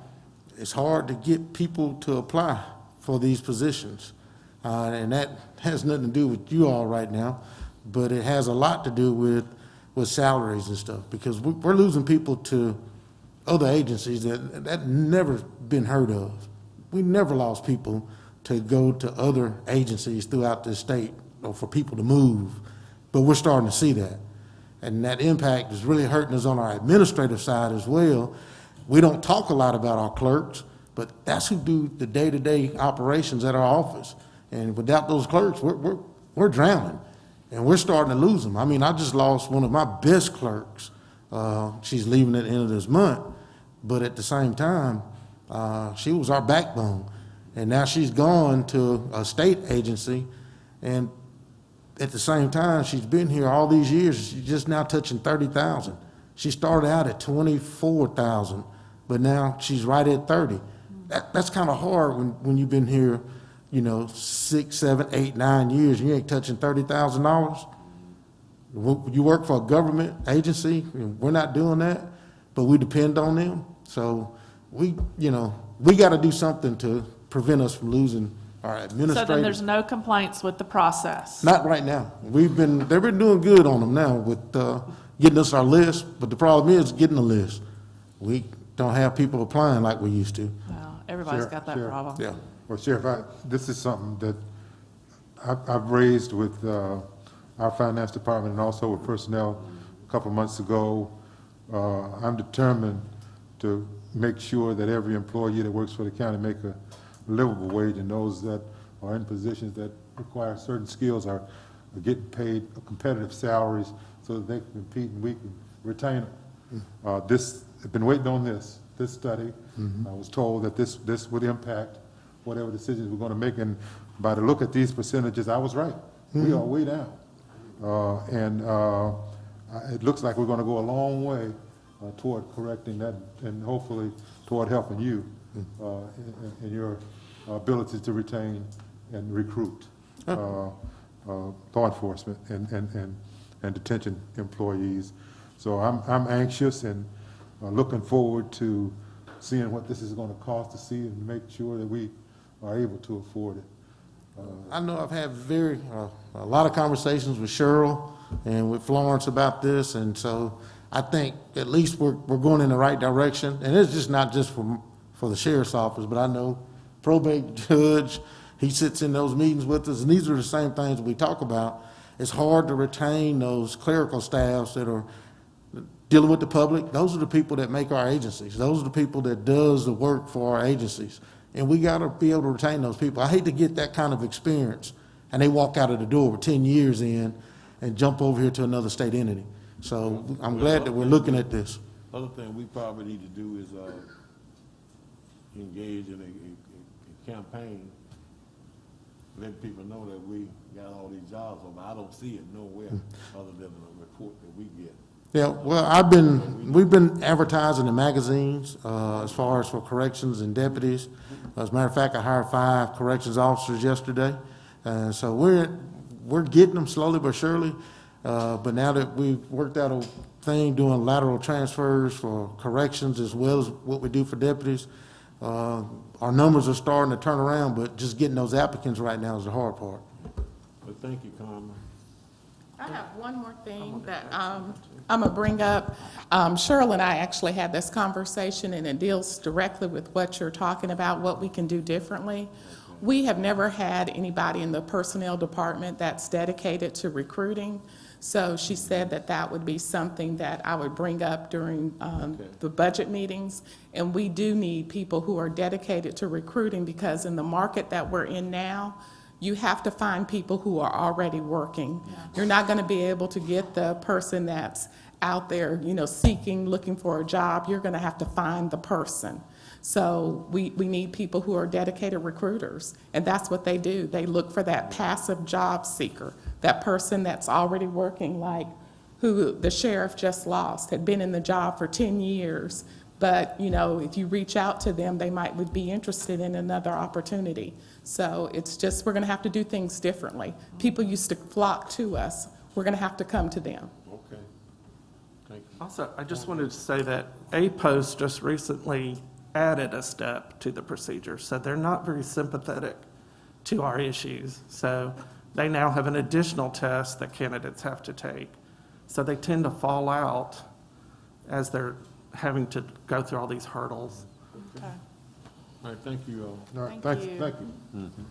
it's hard to get people to apply for these positions. And that has nothing to do with you all right now, but it has a lot to do with salaries and stuff, because we're losing people to other agencies that never been heard of. We never lost people to go to other agencies throughout the state or for people to move, but we're starting to see that. And that impact is really hurting us on our administrative side as well. We don't talk a lot about our clerks, but that's who do the day-to-day operations at our office. And without those clerks, we're drowning, and we're starting to lose them. I mean, I just lost one of my best clerks. She's leaving at the end of this month, but at the same time, she was our backbone. And now she's gone to a state agency, and at the same time, she's been here all these years. She's just now touching 30,000. She started out at 24,000, but now she's right at 30. That's kind of hard when you've been here, 6, 7, 8, 9 years, and you ain't touching $30,000. You work for a government agency, and we're not doing that, but we depend on them. So we got to do something to prevent us from losing our administrators. So then there's no complaints with the process? Not right now. They've been doing good on them now with getting us our list, but the problem is getting the list. We don't have people applying like we used to. Well, everybody's got that problem. Yeah. Well, Sheriff, this is something that I've raised with our finance department and also with personnel a couple months ago. I'm determined to make sure that every employee that works for the county make a livable wage, and those that are in positions that require certain skills are getting paid competitive salaries so that they can compete and we can retain them. I've been waiting on this study. I was told that this would impact whatever decisions we're going to make, and by the look at these percentages, I was right. We are way down. It looks like we're going to go a long way toward correcting that, and hopefully toward helping you in your ability to retain and recruit law enforcement and detention employees. So I'm anxious and looking forward to seeing what this is going to cost to see and make sure that we are able to afford it. I know I've had a lot of conversations with Cheryl and with Florence about this, and so I think at least we're going in the right direction. And it's just not just for the sheriff's office, but I know probate judge, he sits in those meetings with us, and these are the same things we talk about. It's hard to retain those clerical staffs that are dealing with the public. Those are the people that make our agencies. Those are the people that does the work for our agencies. And we got to be able to retain those people. I hate to get that kind of experience and they walk out of the door with 10 years in and jump over here to another state entity. So I'm glad that we're looking at this. Other thing we probably need to do is, engage in a campaign, let people know that we got all these jobs, but I don't see it nowhere other than the report that we get. Yeah, well, we've been advertising in magazines, as far as for corrections and deputies. As a matter of fact, I hired 5 corrections officers yesterday. So we're getting them slowly but surely. But now that we've worked out a thing doing lateral transfers for corrections as well as what we do for deputies, our numbers are starting to turn around, but just getting those applicants right now is the hard part. But thank you, Carmen. I have one more thing that I'm going to bring up. Cheryl and I actually had this conversation, and it deals directly with what you're talking about, what we can do differently. We have never had anybody in the personnel department that's dedicated to recruiting. So she said that that would be something that I would bring up during the budget meetings. And we do need people who are dedicated to recruiting, because in the market that we're in now, you have to find people who are already working. You're not going to be able to get the person that's out there, seeking, looking for a job. You're going to have to find the person. So we need people who are dedicated recruiters, and that's what they do. They look for that passive job seeker, that person that's already working, like who the sheriff just lost, had been in the job for 10 years. But, if you reach out to them, they would be interested in another opportunity. So it's just, we're going to have to do things differently. People used to flock to us. We're going to have to come to them. Okay. Thank you. Also, I just wanted to say that APOS just recently added a step to the procedure, so they're not very sympathetic to our issues. So they now have an additional test that candidates have to take. So they tend to fall out as they're having to go through all these hurdles. Okay. All right, thank you all. All right, Thank thank you, you. thank you.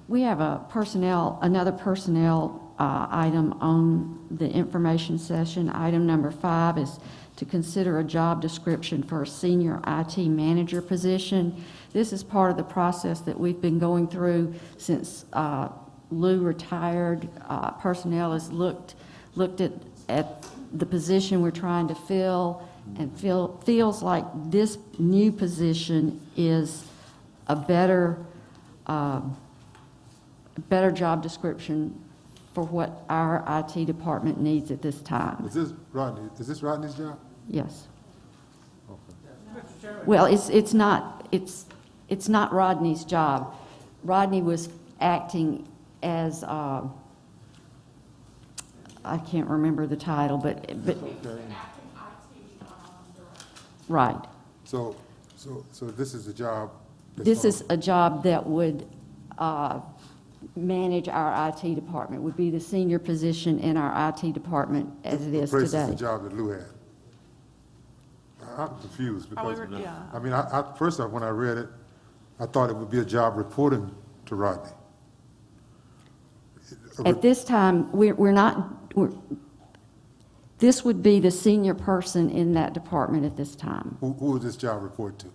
We have another personnel item on the information session. Item number 5 is to consider a job description for a senior IT manager position. This is part of the process that we've been going through since Lou retired. Personnel has looked at the position we're trying to fill, and feels like this new position is a better job description for what our IT department needs at this time. Is this Rodney's job? Yes. Okay. Well, it's not Rodney's job. Rodney was acting as, I can't remember the title, but right. So this is a job? This is a job that would manage our IT department, would be the senior position in our IT department as it is Replaces today. the job that Lou had. I'm confused because, yeah. I mean, first off, when I read it, I thought it would be a job reporting to Rodney. At this time, this would be the senior person in that department at this time, Who would this job report to?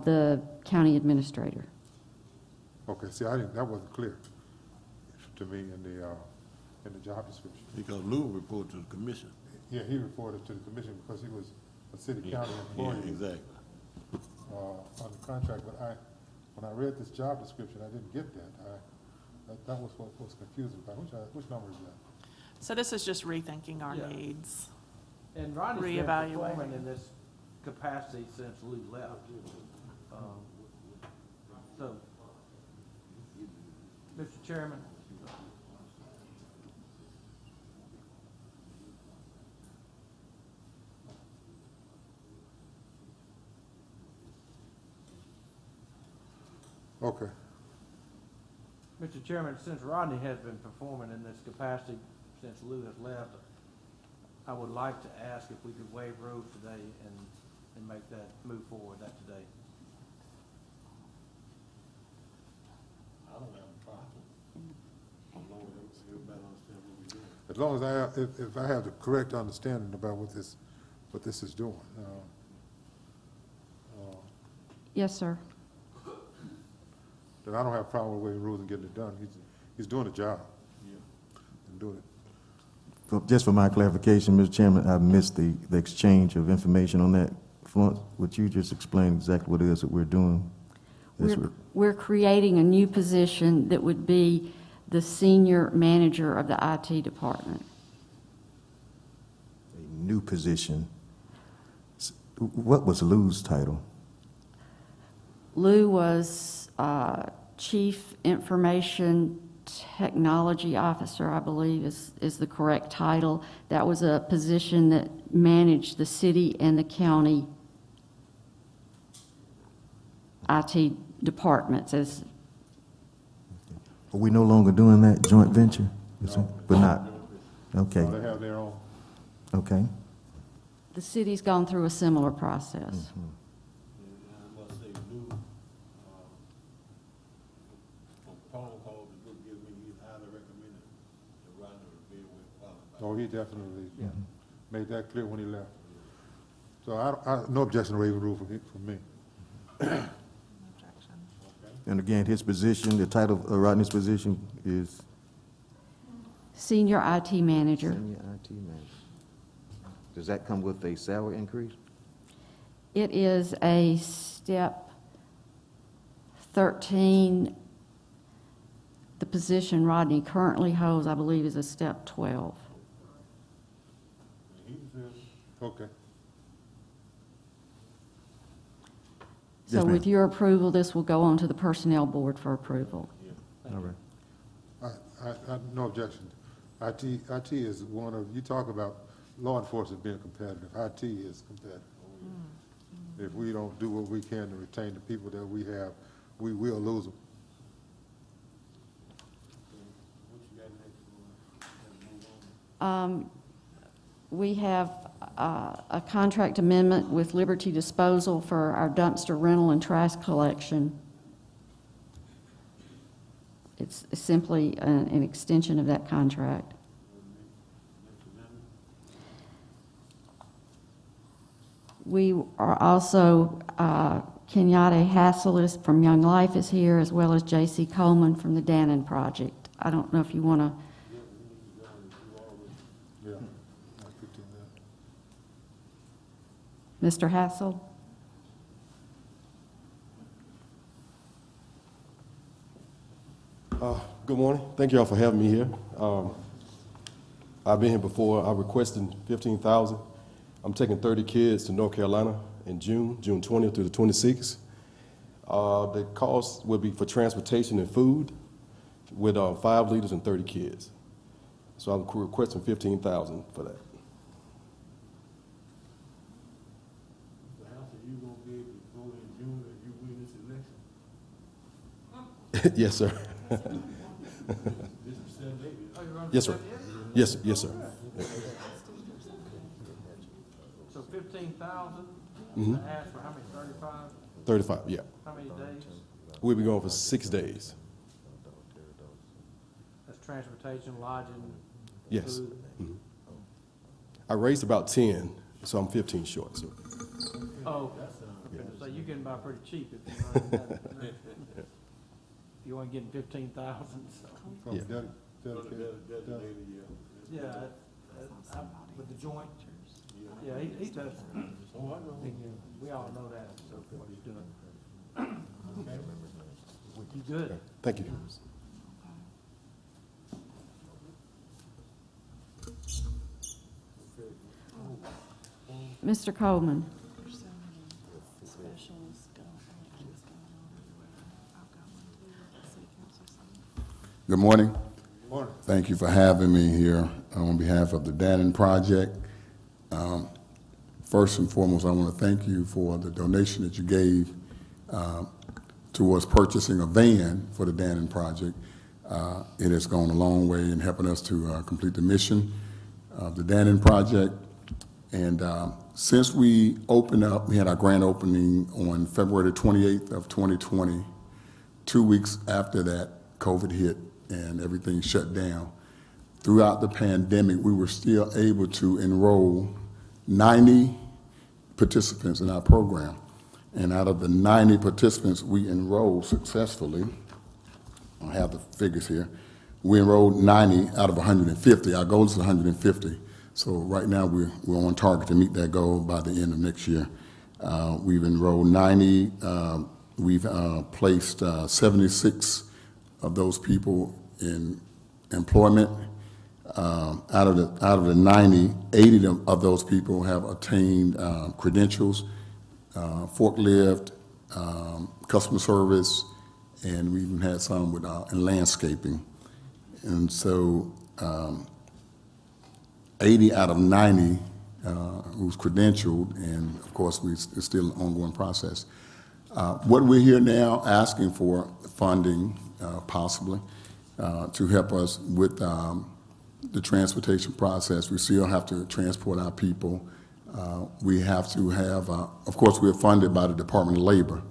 the county administrator. Okay, see, that wasn't clear to me in the job description. Because Lou reported to the commission. Yeah, he reported to the commission because he was a city county employee. Yeah, exactly. On the contract, but when I read this job description, I didn't get that. That was what was confusing about. Which number is that? So this is just rethinking our Yeah. needs. And Rodney's been Reevaluating. performing in this capacity since Lou left. So, Mr. Chairman, Okay. Mr. Chairman, since Rodney has been performing in this capacity since Lou has left, I would like to ask if we could waive rules today and make that, move forward that today. I don't have a problem. As long as everybody understands what we're doing. As long as if I have the correct understanding about what this is doing. Yes, sir. Then I don't have a problem with waiving rules and getting it done. He's doing a job. Yeah. And doing it Just for my clarification, Mr. Chairman, I missed the exchange of information on that. Florence, would you just explain exactly what it is that we're doing? We're creating a new position that would be the senior manager of the IT department. A new position. What was Lou's title? Lou was Chief Information Technology Officer, I believe is the correct title. That was a position that managed the city and the county IT departments. As Are we no longer doing that joint venture? But not, okay, They have their own. okay. the city's gone through a similar process. And I must say, Lou, from phone calls that Lou gives me, he's highly recommended to run the bid with qualified. Oh, he definitely made that clear when he left. So I no objection to waiver rule from me. And again, his position, the title of Rodney's position is? Senior IT manager. Senior IT manager. Does that come with a salary increase? It is a step 13. The position Rodney currently holds, I believe, is a step 12. Okay. So Yes, ma'am. with your approval, this will go on to the Personnel Board for approval. All right. I no objection. IT is one of, you talk about law enforcement being competitive. IT is competitive. If we don't do what we can to retain the people that we have, we will lose them. We have a contract amendment with Liberty Disposal for our dumpster rental and trash collection. It's simply an extension of that contract. We are also, Kenyatta Hasselis from Young Life is here, as well as J.C. Coleman from the Dannon Project. I don't know if you want to. Yeah. Mr. Hassel? Good morning. Thank you all for having me here. I've been here before. I requested $15,000. I'm taking 30 kids to North Carolina in June 20th through the 26th. The cost will be for transportation and food with 5 leaders and 30 kids. So I'm requesting $15,000 for that. Yes, sir. Yes, sir. Yes, yes, sir. So 15,000, ask for how many, 35? 35, yeah. How many days? We'll be going for 6 days. That's transportation, lodging, Yes. food. Mhm. I raised about 10, so I'm 15 short, so. Oh, so you can buy pretty cheap if you run that. You only getting 15,000, so. From Yeah. Yeah, with the joint. Yeah, he does. We all know that, so what he's doing. You good? Thank you. Mr. Coleman? Good morning. Morning. Thank you for having me here on behalf of the Dannon Project. First and foremost, I want to thank you for the donation that you gave towards purchasing a van for the Dannon Project. It has gone a long way in helping us to complete the mission of the Dannon Project. And since we opened up, we had our grand opening on February the 28th of 2020. 2 weeks after that, COVID hit and everything shut down. Throughout the pandemic, we were still able to enroll 90 participants in our program. And out of the 90 participants we enrolled successfully, I have the figures here, We enrolled 90 out of 150. Our goal is 150. So right now, we're on target to meet that goal by the end of next year. We've enrolled 90. We've placed 76 of those people in employment. Out of the 90, 80 of those people have attained credentials, forklift, customer service, and we even had some with in landscaping. And so 80 out of 90 who's credentialed, and of course, it's still an ongoing process. What we're here now asking for funding, possibly, to help us with the transportation process. We still have to transport our people. We have to have, of course, we're funded by the Department of Labor,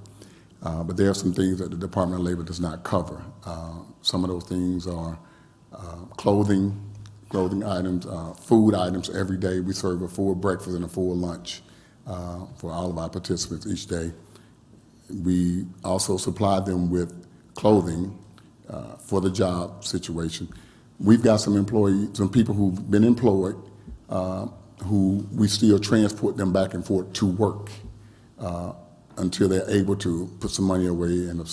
but there are some things that the Department of Labor does not cover. Some of those things are clothing items, food items every day. We serve a full breakfast and a full lunch for all of our participants each day. We also supply them with clothing for the job situation. We've got some people who've been employed who we still transport them back and forth to work until they're able to put some money away and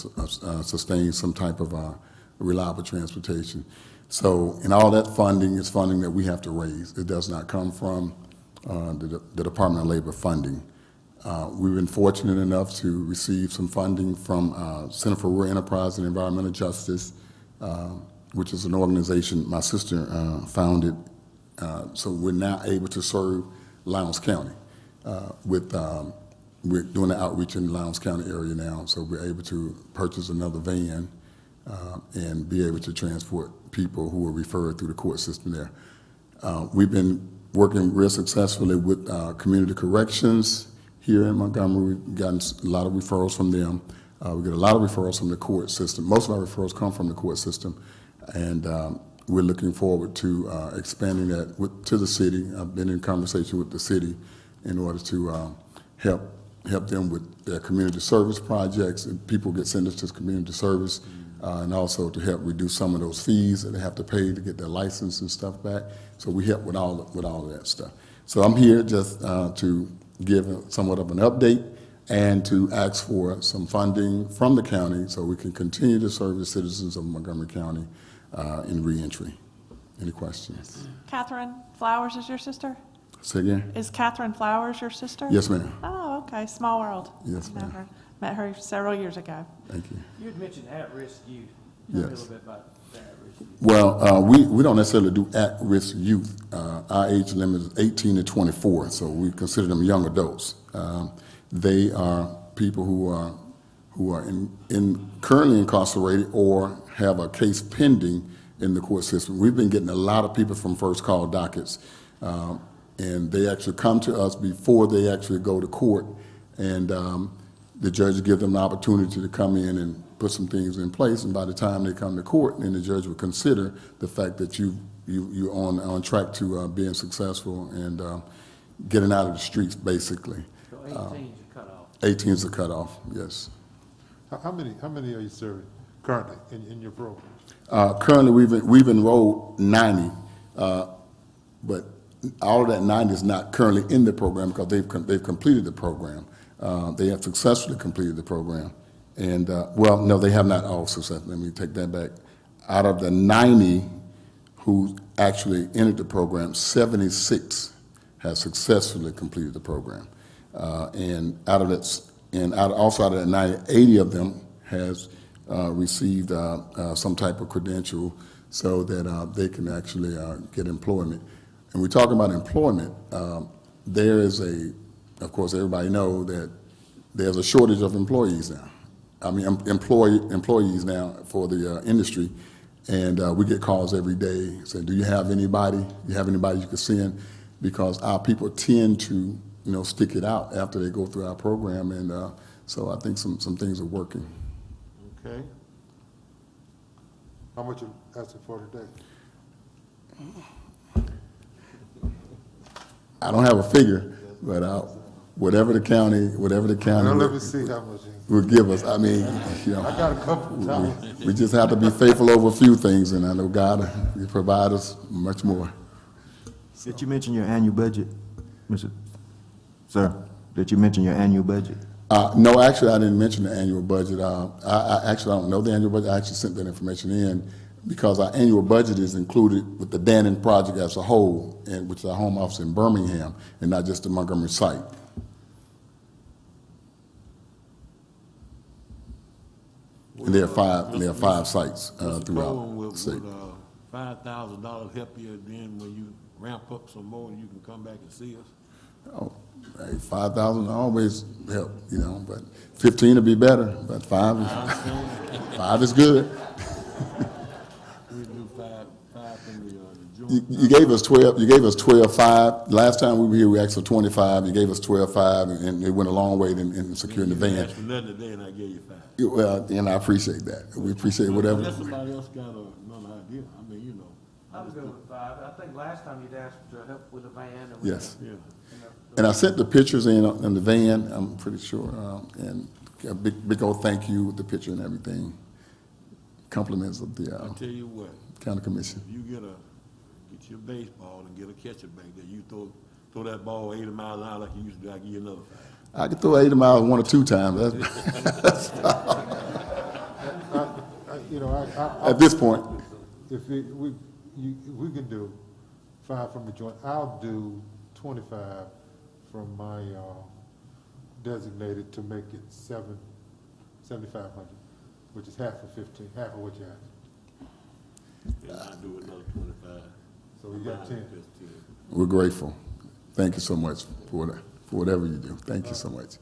sustain some type of reliable transportation. So, and all that funding is funding that we have to raise. It does not come from the Department of Labor funding. We've been fortunate enough to receive some funding from Center for Rural Enterprise and Environmental Justice, which is an organization my sister founded. So we're now able to serve Lowndes County we're doing the outreach in the Lowndes County area now, so we're able to purchase another van and be able to transport people who are referred through the court system there. We've been working real successfully with community corrections here in Montgomery. We've gotten a lot of referrals from them. We get a lot of referrals from the court system. Most of our referrals come from the court system, and we're looking forward to expanding that to the city. I've been in conversation with the city in order to help them with their community service projects, and people get sentenced to community service, and also to help reduce some of those fees that they have to pay to get their license and stuff back. So we help with all of that stuff. So I'm here just to give somewhat of an update and to ask for some funding from the county so we can continue to serve the citizens of Montgomery County in reentry. Any questions? Catherine Flowers is your sister? Say again? Is Catherine Flowers your sister? Yes, ma'am. Oh, okay, small world. Yes, ma'am. Met her several years ago. Thank you. You had mentioned at-risk youth. Tell me a Yes. little bit about the at-risk youth. Well, we don't necessarily do at-risk youth. Our age limit is 18 to 24, so we consider them young adults. They are people who are currently incarcerated or have a case pending in the court system. We've been getting a lot of people from first call dockets, and they actually come to us before they actually go to court, and the judge gives them the opportunity to come in and put some things in place, and by the time they come to court, then the judge will consider the fact that you're on track to being successful and getting out of the streets, basically. So 18 is a cutoff. 18 is the cutoff, yes. How many are you serving currently in your program? Currently, we've enrolled 90, but all of that 90 is not currently in the program because they've completed the program. They have successfully completed the program. And, well, no, they have not all successfully. Let me take that back. Out of the 90 who actually entered the program, 76 have successfully completed the program. And also out of that 90, 80 of them has received some type of credential so that they can actually get employment. And we're talking about employment. There is of course, everybody knows that there's a shortage of employees now. I mean, employees now for the industry, and we get calls every day saying, "Do you have anybody? Do you have anybody you can send?" Because our people tend to, stick it out after they go through our program, and so I think some things are working. Okay. How much you asking for today? I don't have a figure, but whatever the county Well, let me see how much. would give us. I mean, you know. I got a couple of times. We just have to be faithful over a few things, and I know God will provide us much more. Did you mention your annual budget, Mr. Sir? Did you mention your annual budget? No, actually, I didn't mention the annual budget. I actually don't know the annual budget. I actually sent that information in because our annual budget is included with the Dannon project as a whole, and which is our home office in Birmingham, and not just the Montgomery site. And there are five sites throughout the state. Would $5,000 help you then when you ramp up some more and you can come back and see us? Oh, hey, 5,000 always help, you know, but 15 would be better, but five is good. We do five from the joint. You gave us 12, you gave us 12.5. Last time we were here, we asked for 25. You gave us 12.5, and it went a long way in securing the You van. asked for nothing today and I gave you 5. Well, and I appreciate that. We appreciate whatever. Unless somebody else got another idea, I mean, you know. I'm good with 5. I think last time you'd asked to help with the van. And Yes. Yeah. And I sent the pictures in the van, I'm pretty sure, and a big old thank you with the picture and everything. Compliments of the I tell you what, county commission. if you get your baseball and get a catcher back there, you throw that ball 80 miles an hour like you used to do, I give you another 5. I could throw 80 miles 1 or 2 times. At this point. If we can do 5 from the joint, I'll do 25 from my designated to make it 7,500, which is half of 15, half of what you asked. And I do another 25. So we got 10. 15. We're grateful. Thank you so much for whatever you do. Thank you so much.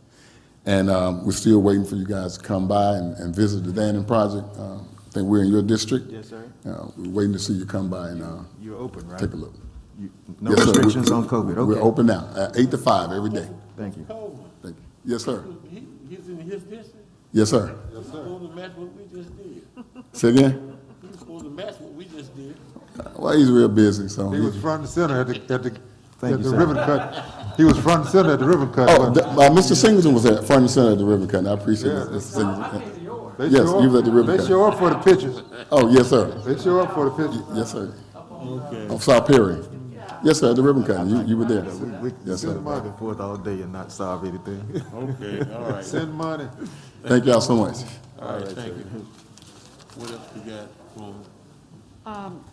And we're still waiting for you guys to come by and visit the Dannon project. I think we're in your district. Yes, sir. We're waiting to see you come by and You're open, right? take a look. No Yes, sir. restrictions on COVID, okay. We're open now, 8 to 5 every day. Thank you. Coleman, Thank you. Yes, sir. he's in his district? Yes, sir. He's supposed to match what we just did. Say again? He's supposed to match what we just did. Well, he's real busy, so. He was front and center at the Thank you, sir. ribbon cut. He was front and center at the ribbon cut. Oh, wasn't Mr. Singleton was at front and center at the ribbon cut, and I appreciate Yeah. Mr. Singleton. They Yes, show he was up- at the ribbon They cut. show up for the pictures. Oh, yes, sir. They show up for the pictures. Yes, sir. Okay. On South Perry. Yes, sir, at the ribbon cutting. You were there. We Yes, sir. sit back and forth all day and not solve anything. Okay, all right. Send money. Thank y'all so much. All right, thank you. What else you got from?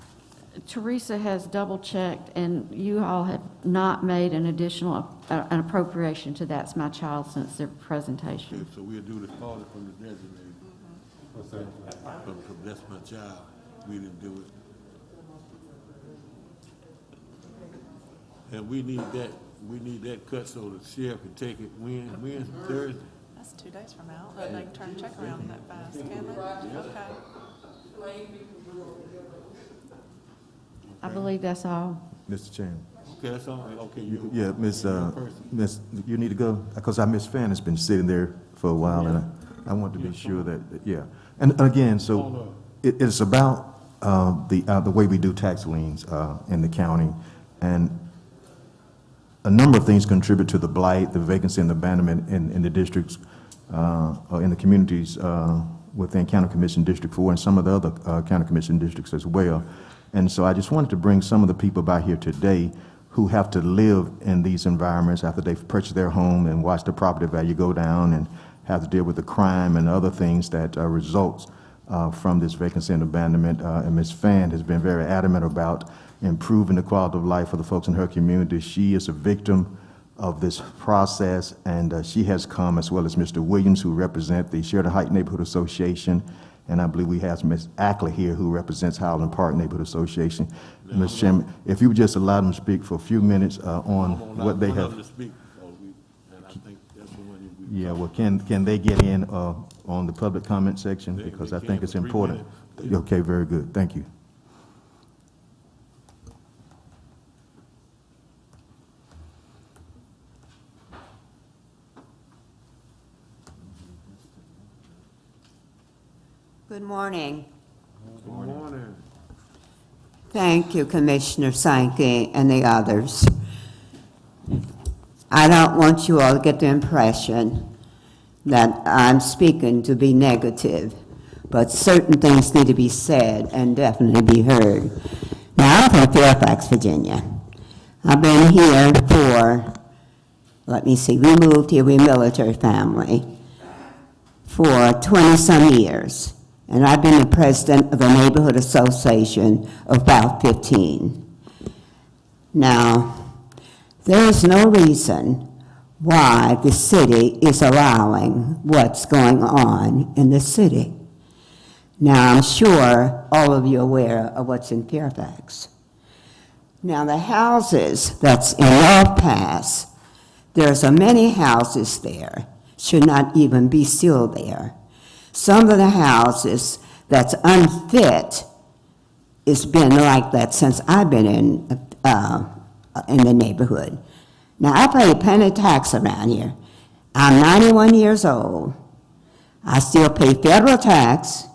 Teresa has double-checked, and you all have not made an additional, an appropriation to That's My Child since their presentation. So we'll do the party from the designated. What's that? From That's My Child. We didn't do it. And we need that cut so the sheriff can take it Wednesday, Thursday. That's 2 days from now. They can turn the check around that fast, can they? Okay. I believe that's all. Mr. Chairman. Okay, that's all, okay. you- Yeah, Miss, person. you need to go, because our Miss Fan has been sitting there for a while, and I want to be sure that, yeah. And again, so it's about the way we do tax liens in the county, and a number of things contribute to the blight, the vacancy, and the abandonment in the districts, or in the communities within County Commission District 4 and some of the other County Commission districts as well. And so I just wanted to bring some of the people by here today who have to live in these environments after they've purchased their home and watched the property value go down and have to deal with the crime and other things that results from this vacancy and abandonment. And Ms. Fan has been very adamant about improving the quality of life for the folks in her community. She is a victim of this process, and she has come, as well as Mr. Williams, who represent the Sheridan Heights Neighborhood Association, and I believe we have Ms. Ackley here, who represents Highland Park Neighborhood Association. Mr. Chairman, if you would just allow them to speak for a few minutes on what they have. And I think that's the one we. Yeah, well, can they get in on the public comment section? Because I think it's for 3 important. minutes. Okay, very good, thank you. Good morning. Good morning. Thank you, Commissioner Sankey and the others. I don't want you all to get the impression that I'm speaking to be negative, but certain things need to be said and definitely be heard. Now, I'm from Fairfax, Virginia. I've been here for, let me see, we moved here, we're a military family, for 20-some years. And I've been the president of the Neighborhood Association of about 15. Now, there is no reason why the city is allowing what's going on in the city. Now, I'm sure all of you are aware of what's in Fairfax. Now, the houses that's in North Pass, there's so many houses there, should not even be still there. Some of the houses that's unfit, it's been like that since I've been in the neighborhood. Now, I pay a penny tax around here. I'm 91 years old. I still pay federal tax.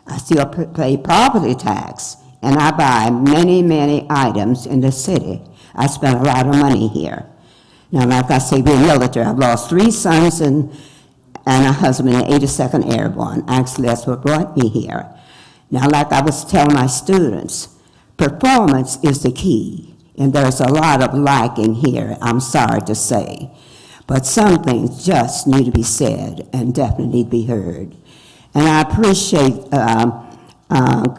I still pay property tax. And I buy many, many items in the city. I spend a lot of money here. Now, like I say, we're military. I've lost 3 sons and a husband in 82nd Airborne. Actually, that's what brought me here. Now, like I was telling my students, performance is the key. And there's a lot of lacking here, I'm sorry to say. But some things just need to be said and definitely need to be heard. And I appreciate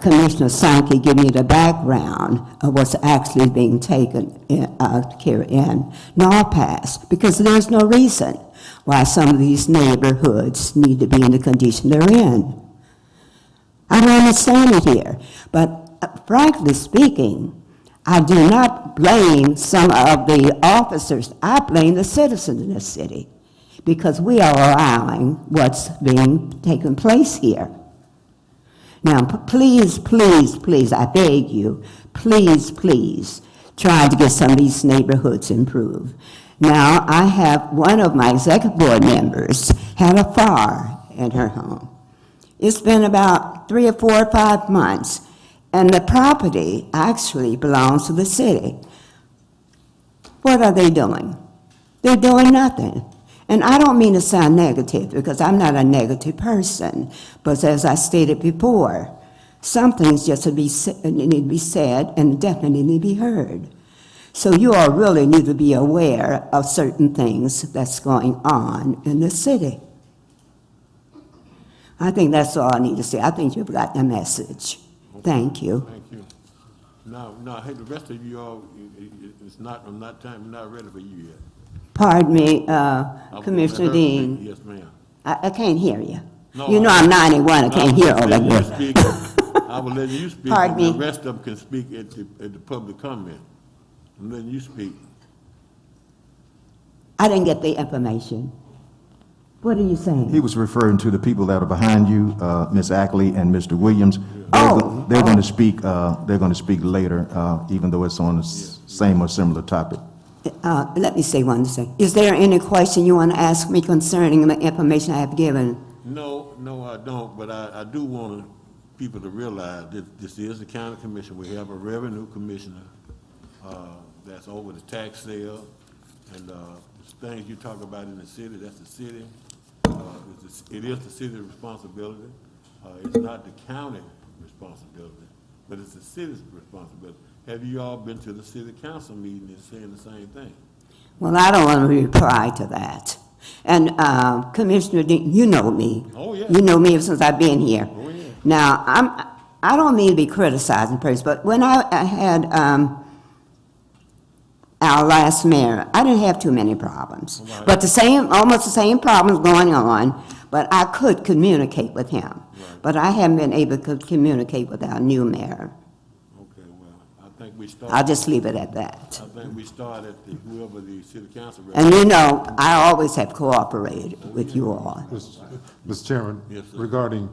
Commissioner Sankey giving you the background of what's actually being taken here in North Pass, because there's no reason why some of these neighborhoods need to be in the condition they're in. I don't understand it here. But frankly speaking, I do not blame some of the officers. I blame the citizens in this city, because we are allowing what's being taken place here. Now, please, please, please, I beg you, please, please, try to get some of these neighborhoods improved. Now, I have one of my executive board members had a fire in her home. It's been about 3 or 4 or 5 months, and the property actually belongs to the city. What are they doing? They're doing nothing. And I don't mean to sound negative, because I'm not a negative person, but as I stated before, some things just need to be said and definitely need to be heard. So you all really need to be aware of certain things that's going on in the city. I think that's all I need to say. I think you've got the message. Thank you. Thank you. Now, hey, the rest of you all, I'm not ready for you yet. Pardon me, Commissioner Dean. Yes, ma'am. I can't hear you. No, you know I'm 91, I can't hear all that good. I will let you speak. Pardon me. The rest of them can speak at the public comment. I'm letting you speak. I didn't get the information. What are you saying? He was referring to the people that are behind you, Ms. Ackley and Mr. Williams. They're going to speak. They're going to speak later, even though it's on the same or similar topic. Let me say one thing. Is there any question you want to ask me concerning the information I have given? No, I don't, but I do want people to realize that this is the county commission. We have a revenue commissioner that's over the tax sale, and the things you talk about in the city, that's the city. It is the city's responsibility. It's not the county responsibility, but it's the city's responsibility. Have you all been to the city council meeting and saying the same thing? Well, I don't want to reply to that. And Commissioner Dean, you know me. Oh, yeah. You know me since I've been here. Oh, yeah. Now, I don't mean to be criticizing person, but when I had our last mayor, I didn't have too many problems. Right. But almost the same problems going on, but I could communicate with him. Right. But I haven't been able to communicate with our new mayor. Okay, well, I think we start. I'll just leave it at that. I think we start at whoever the city council. And you know, I always have cooperated with you all. Mr. Chairman, Yes, sir. regarding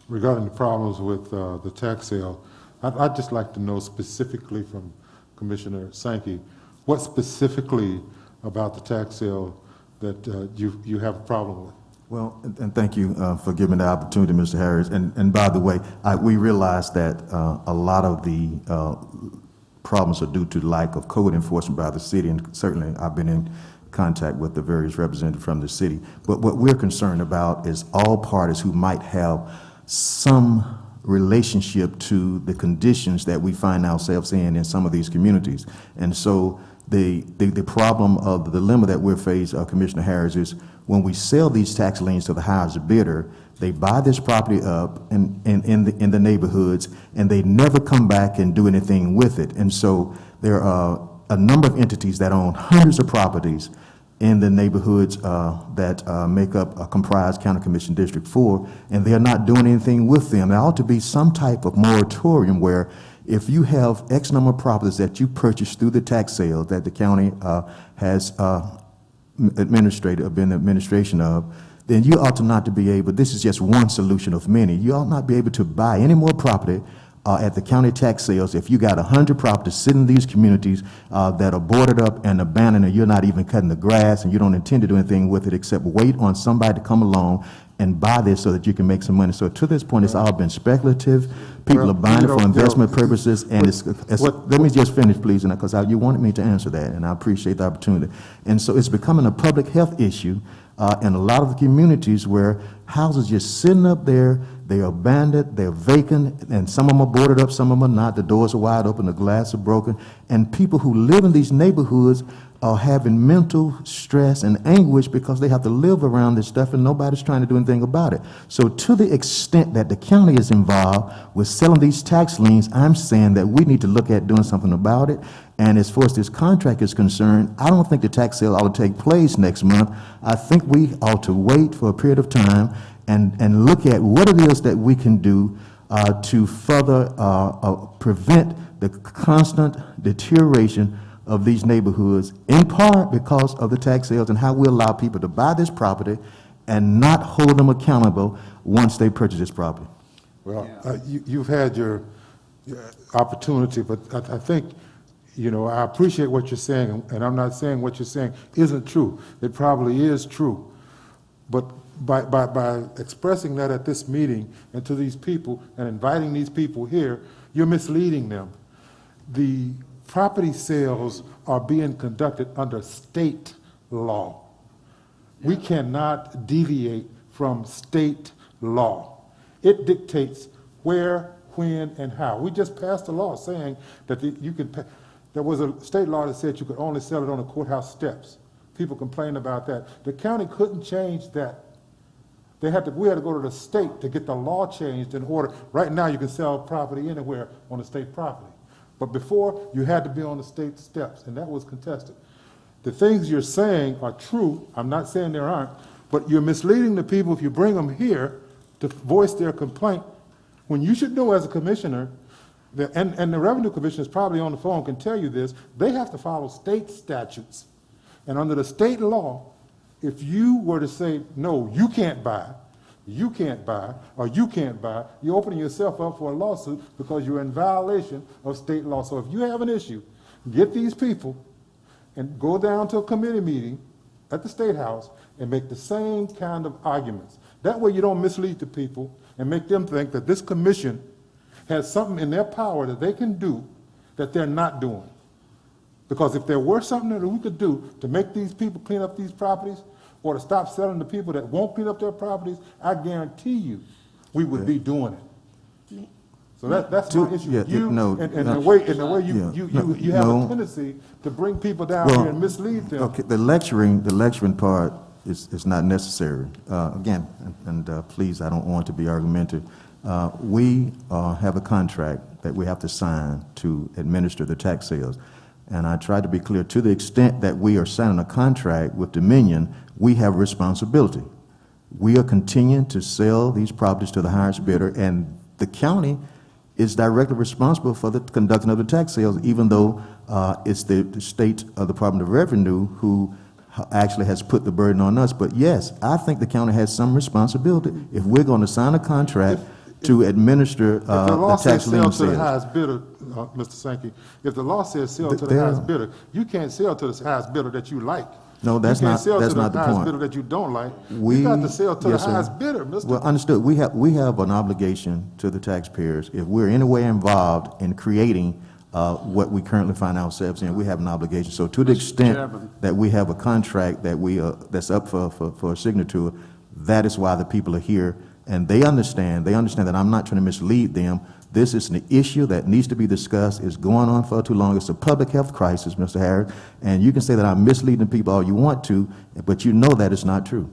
the problems with the tax sale, I'd just like to know specifically from Commissioner Sankey, what specifically about the tax sale that you have a problem with? Well, and thank you for giving the opportunity, Mr. Harris. And by the way, we realize that a lot of the problems are due to lack of code enforcement by the city, and certainly I've been in contact with the various representatives from the city. But what we're concerned about is all parties who might have some relationship to the conditions that we find ourselves in some of these communities. And so the problem of the dilemma that we're faced, Commissioner Harris, is when we sell these tax liens to the highest bidder, they buy this property up in the neighborhoods, and they never come back and do anything with it. And so there are a number of entities that own hundreds of properties in the neighborhoods that make up comprise County Commission District 4, and they're not doing anything with them. There ought to be some type of moratorium where if you have X number of properties that you purchase through the tax sale that the county has been in administration of, then you ought to not to be able, this is just one solution of many, you ought not be able to buy any more property at the county tax sales if you got 100 properties sitting in these communities that are boarded up and abandoned, and you're not even cutting the grass, and you don't intend to do anything with it except wait on somebody to come along and buy this so that you can make some money. So to this point, it's all been speculative. People are buying it for investment purposes, and let me just finish, please, because you wanted me to answer that, and I appreciate the opportunity. And so it's becoming a public health issue in a lot of the communities where houses just sitting up there, they're abandoned, they're vacant, and some of them are boarded up, some of them are not. The doors are wide open, the glass are broken, and people who live in these neighborhoods are having mental stress and anguish because they have to live around this stuff and nobody's trying to do anything about it. So to the extent that the county is involved with selling these tax liens, I'm saying that we need to look at doing something about it. And as far as this contract is concerned, I don't think the tax sale ought to take place next month. I think we ought to wait for a period of time and look at what it is that we can do to further prevent the constant deterioration of these neighborhoods, in part because of the tax sales and how we allow people to buy this property and not hold them accountable once they purchase this property. Well, you've had your opportunity, but I think, I appreciate what you're saying, and I'm not saying what you're saying isn't true. It probably is true. But by expressing that at this meeting and to these people and inviting these people here, you're misleading them. The property sales are being conducted under state law. We cannot deviate from state law. It dictates where, when, and how. We just passed a law saying that there was a state law that said you could only sell it on the courthouse steps. People complained about that. The county couldn't change that. We had to go to the state to get the law changed in order. Right now, you can sell property anywhere on the state property. But before, you had to be on the state steps, and that was contested. The things you're saying are true. I'm not saying there aren't, but you're misleading the people if you bring them here to voice their complaint, when you should know as a commissioner, and the Revenue Commissioner is probably on the phone, can tell you this, they have to follow state statutes. And under the state law, if you were to say, no, you can't buy, or you can't buy, you're opening yourself up for a lawsuit because you're in violation of state law. So if you have an issue, get these people and go down to a committee meeting at the State House and make the same kind of arguments. That way you don't mislead the people and make them think that this commission has something in their power that they can do that they're not doing. Because if there were something that we could do to make these people clean up these properties, or to stop selling to people that won't clean up their properties, I guarantee you, we would be doing it. So that's my issue. The way you have a tendency to bring people down here and mislead them. Okay, the lecturing part is not necessary. Again, and please, I don't want to be argumentative. We have a contract that we have to sign to administer the tax sales. And I try to be clear, to the extent that we are signing a contract with Dominion, we have responsibility. We are continuing to sell these properties to the highest bidder, and the county is directly responsible for the conducting of the tax sales, even though it's the state Department of Revenue who actually has put the burden on us. But yes, I think the county has some responsibility if we're going to sign a contract to administer the tax lien sales. To the highest bidder, Mr. Sankey, if the law says sell to the highest bidder, you can't sell to the highest bidder that you like. No, that's not the point. You can't sell to the highest bidder that you don't like. You got to sell to the highest bidder, Mr. Well, understood. We have an obligation to the taxpayers. If we're in any way involved in creating what we currently find ourselves in. We have an obligation. So to the extent that we have a contract that that's up for a signature, that is why the people are here. And they understand that I'm not trying to mislead them. This is an issue that needs to be discussed. It's going on for too long. It's a public health crisis, Mr. Harris. And you can say that I'm misleading people all you want to, but you know that it's not true.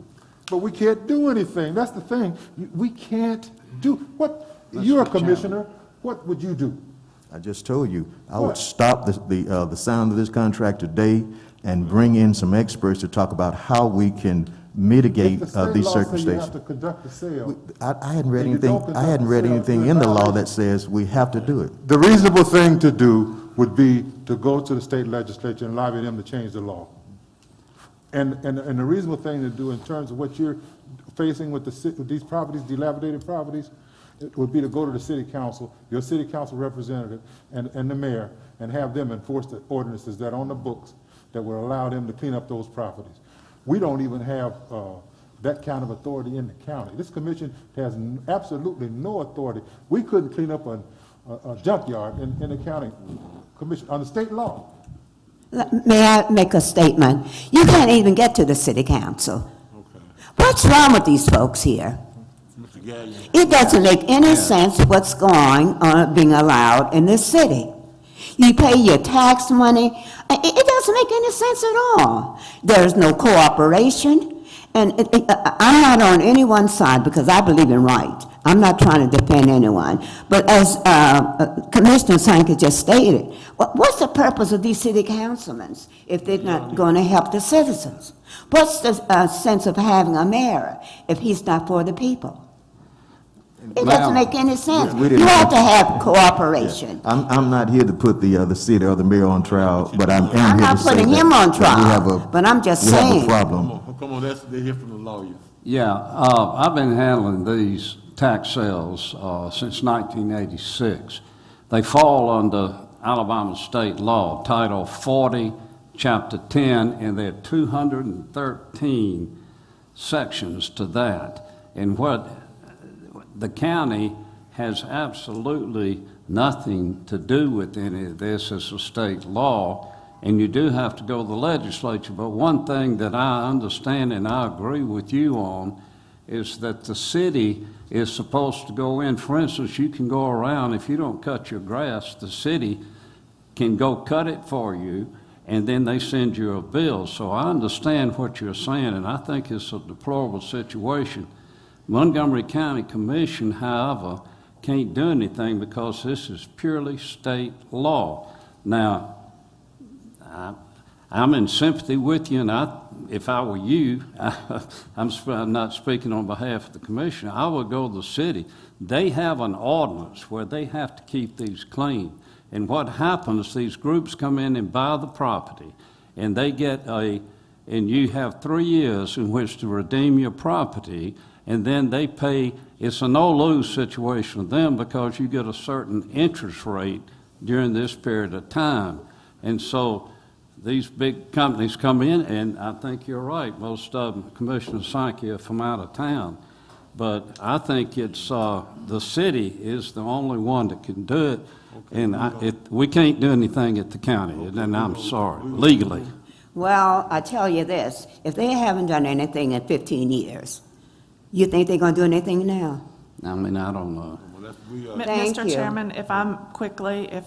But we can't do anything. That's the thing. We can't do, what, you're a commissioner, what would you do? I just told you, I would stop the sound of this contract today and bring in some experts to talk about how we can mitigate these circumstances. You have to conduct the sale. I hadn't read anything in the law that says we have to do it. The reasonable thing to do would be to go to the state legislature and lobby them to change the law. And the reasonable thing to do in terms of what you're facing with these properties, dilapidated properties, it would be to go to the city council, your city council representative, and the mayor, and have them enforce the ordinances that are on the books that will allow them to clean up those properties. We don't even have that kind of authority in the county. This commission has absolutely no authority. We couldn't clean up a junkyard in the county commission under state law. May I make a statement? You can't even get to the city council. Okay. What's wrong with these folks here? Mr. Gallion. It doesn't make any sense what's being allowed in this city. You pay your tax money. It doesn't make any sense at all. There's no cooperation. And I'm not on anyone's side because I believe in right. I'm not trying to defend anyone. But as Commissioner Sankey just stated, what's the purpose of these city councilmen if they're not going to help the citizens? What's the sense of having a mayor if he's not for the people? It doesn't make any sense. You have to have cooperation. Yeah. I'm not here to put the city or the mayor on trial, but I'm here to say I'm not putting him on trial, but I'm just saying. We have a problem. Come on, let's hear from the lawyer. Yeah, I've been handling these tax sales since 1986. They fall under Alabama state law, Title 40, Chapter 10, and there are 213 sections to that. And what the county has absolutely nothing to do with any of this. It's a state law, and you do have to go to the legislature. But one thing that I understand and I agree with you on is that the city is supposed to go in. For instance, you can go around, if you don't cut your grass, the city can go cut it for you, and then they send you a bill. So I understand what you're saying, and I think it's a deplorable situation. Montgomery County Commission, however, can't do anything because this is purely state law. Now, I'm in sympathy with you, and if I were you, I'm not speaking on behalf of the commission, I would go to the city. They have an ordinance where they have to keep these clean. And what happens, these groups come in and buy the property, and they get and you have 3 years in which to redeem your property, and then they pay. It's a no-lose situation with them because you get a certain interest rate during this period of time. And so these big companies come in, and I think you're right, most of them, Commissioner Sankey, are from out of town. But I think it's the city is the only one that can do it, and we can't do anything at the county, and I'm sorry, legally. Well, I tell you this, if they haven't done anything in 15 years, you think they're going to do anything now? I mean, I don't know. Thank Mr. you. Chairman, if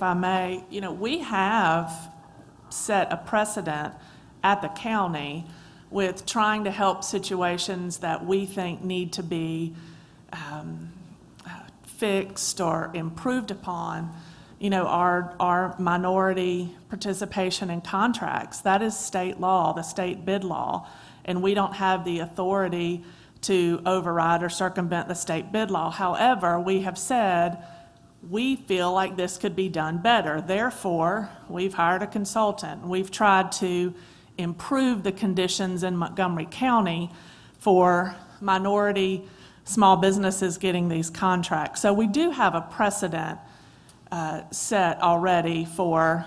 I may, we have set a precedent at the county with trying to help situations that we think need to be fixed or improved upon. Our minority participation in contracts, that is state law, the state bid law, and we don't have the authority to override or circumvent the state bid law. However, we have said we feel like this could be done better. Therefore, we've hired a consultant. We've tried to improve the conditions in Montgomery County for minority small businesses getting these contracts. So we do have a precedent set already for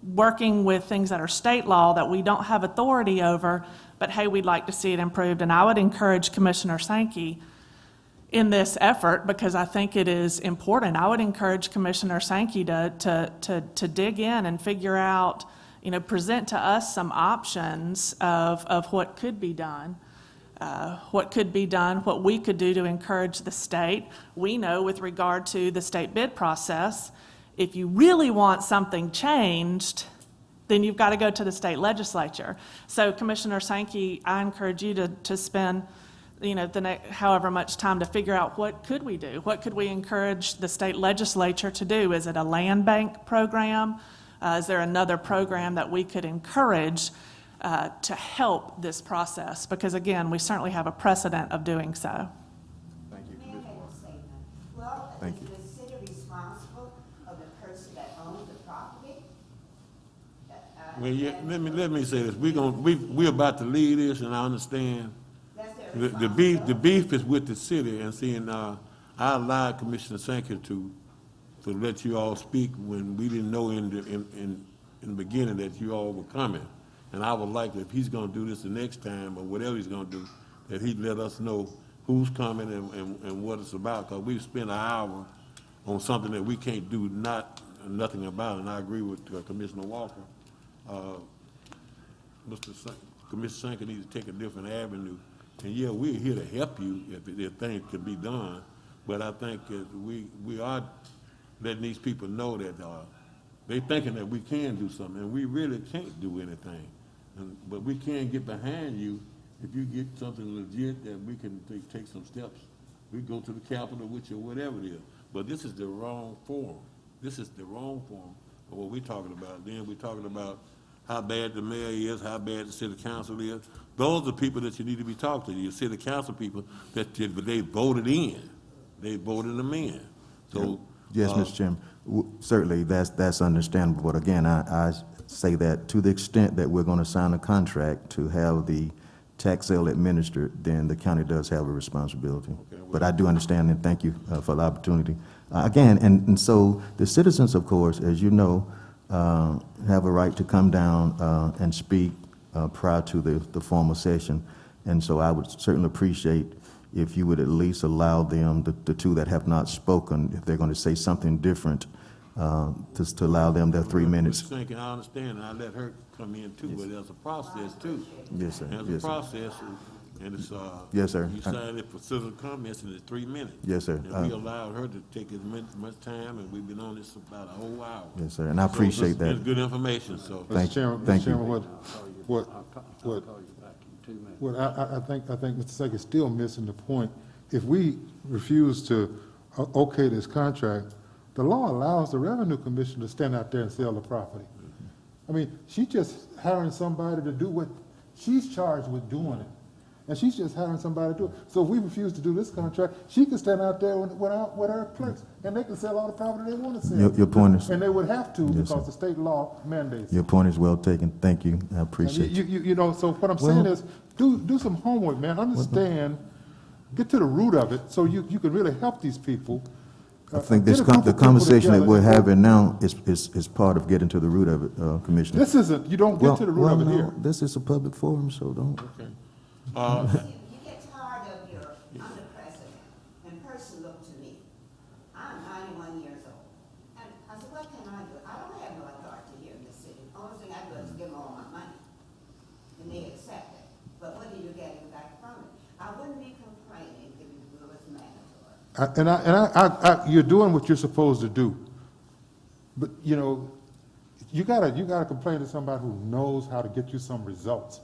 working with things that are state law that we don't have authority over, but hey, we'd like to see it improved. And I would encourage Commissioner Sankey, in this effort because I think it is important. I would encourage Commissioner Sankey to dig in and figure out, present to us some options of what could be done. What we could do to encourage the state. We know with regard to the state bid process, if you really want something changed, then you've got to go to the state legislature. So Commissioner Sankey, I encourage you to spend, however much time to figure out what could we do? What could we encourage the state legislature to do? Is it a land bank program? Is there another program that we could encourage to help this process? Because again, we certainly have a precedent of doing so. Thank you, May I make a statement? Well, Thank you. is the city responsible of the person that owns the property? Well, yeah, let me say this. We're about to leave this, and I understand. That's their The beef is with the city, and seeing, I allowed Commissioner Sankey to let you all speak when we didn't know in the beginning that you all were coming. And I would like, if he's gonna do this the next time, or whatever he's gonna do, that he'd let us know who's coming and what it's about, because we've spent an hour on something that we can't do nothing about, and I agree with Commissioner Walker. Commissioner Sankey needs to take a different avenue. And yeah, we're here to help you if things can be done, but I think that we are letting these people know that they thinking that we can do something, and we really can't do anything. But we can get behind you if you get something legit that we can take some steps. We go to the Capitol with you, whatever it is. But this is the wrong forum. This is the wrong forum for what we're talking about. Then we're talking about how bad the mayor is, how bad the city council is. Those are the people that you need to be talking to, your city council people that they voted in. They voted them in. So Yes, Mr. Chairman, certainly that's understandable, but again, I say that to the extent that we're going to sign a contract to have the tax sale administered, then the county does have a responsibility. Okay, well, But I do understand, and thank you for the opportunity. Again, and so the citizens, of course, as you know, have a right to come down and speak prior to the formal session, and so I would certainly appreciate if you would at least allow them, the two that have not spoken, if they're going to say something different, just to allow them their 3 minutes. Mr. Sankey, I understand, and I let her come in too, but there's a process too. Yes, sir. There's Yes, a sir. process, and it's, Yes, sir. you sign it for citizen comments, and it's 3 minutes. Yes, sir. And we allowed her to take as much time, and we've been on this about a whole hour. Yes, sir, and I So appreciate It's that. good information, so. Thank Mr. Chairman, thank Mr. you. Chairman, I think Mr. Sankey is still missing the point. If we refuse to okay this contract, the law allows the Revenue Commission to stand out there and sell the property. I mean, she's just hiring somebody to do what she's charged with doing it. And she's just hiring somebody to do it. So if we refuse to do this contract, she can stand out there with her clerks, and they can sell all the property they want to sell. Your point is, And they would have to Yes, because sir. the state law mandates it. your point is well taken. Thank you. I appreciate you. You know, so what I'm saying is, do some homework, man. Understand, get to the root of it, so you can really help these people. I think Get a group of the people conversation that together we're and work. having now is part of getting to the root of it, Commissioner. This isn't, you don't get to the root of it no, here. This is a public forum, so don't. Okay. You get tired of your under president, and person looked to me. I'm 91 years old. And I said, what can I do? I don't have no authority here in the city. Only thing I do is give them all my money. And they accept it. But what are you getting back from it? I wouldn't be complaining if it was mandatory. You're doing what you're supposed to do. But, you know, you gotta complain to somebody who knows how to get you some results.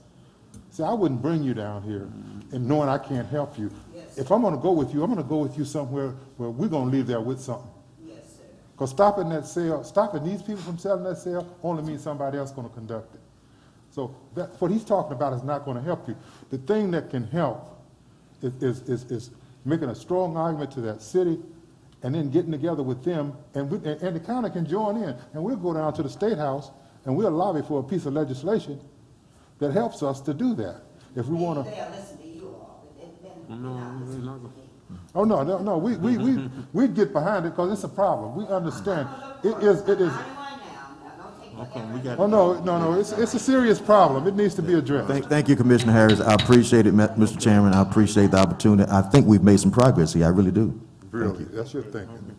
See, I wouldn't bring you down here and knowing I can't help you. Yes. If I'm gonna go with you, I'm gonna go with you somewhere where we're gonna leave there with something. Yes, sir. Because stopping these people from selling that sale only means somebody else gonna conduct it. So what he's talking about is not gonna help you. The thing that can help is making a strong argument to that city and then getting together with them, and the county can join in, and we'll go down to the State House and we'll lobby for a piece of legislation that helps us to do that. If we wanna. They'll listen to you all, but then No, not they're listen not to gonna- me. Oh, no, we get behind it because it's a problem. We understand. It is, I'm 91 now, don't take Okay, we got. Oh, no, it's a serious problem. It needs to be addressed. Thank you, Commissioner Harris. I appreciate it, Mr. Chairman. I appreciate the opportunity. I think we've made some progress here. I really do. Really, that's your thinking.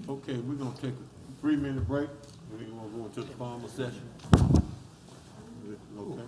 Okay, we're gonna take a 3-minute break. We're gonna go into the formal session. Okay?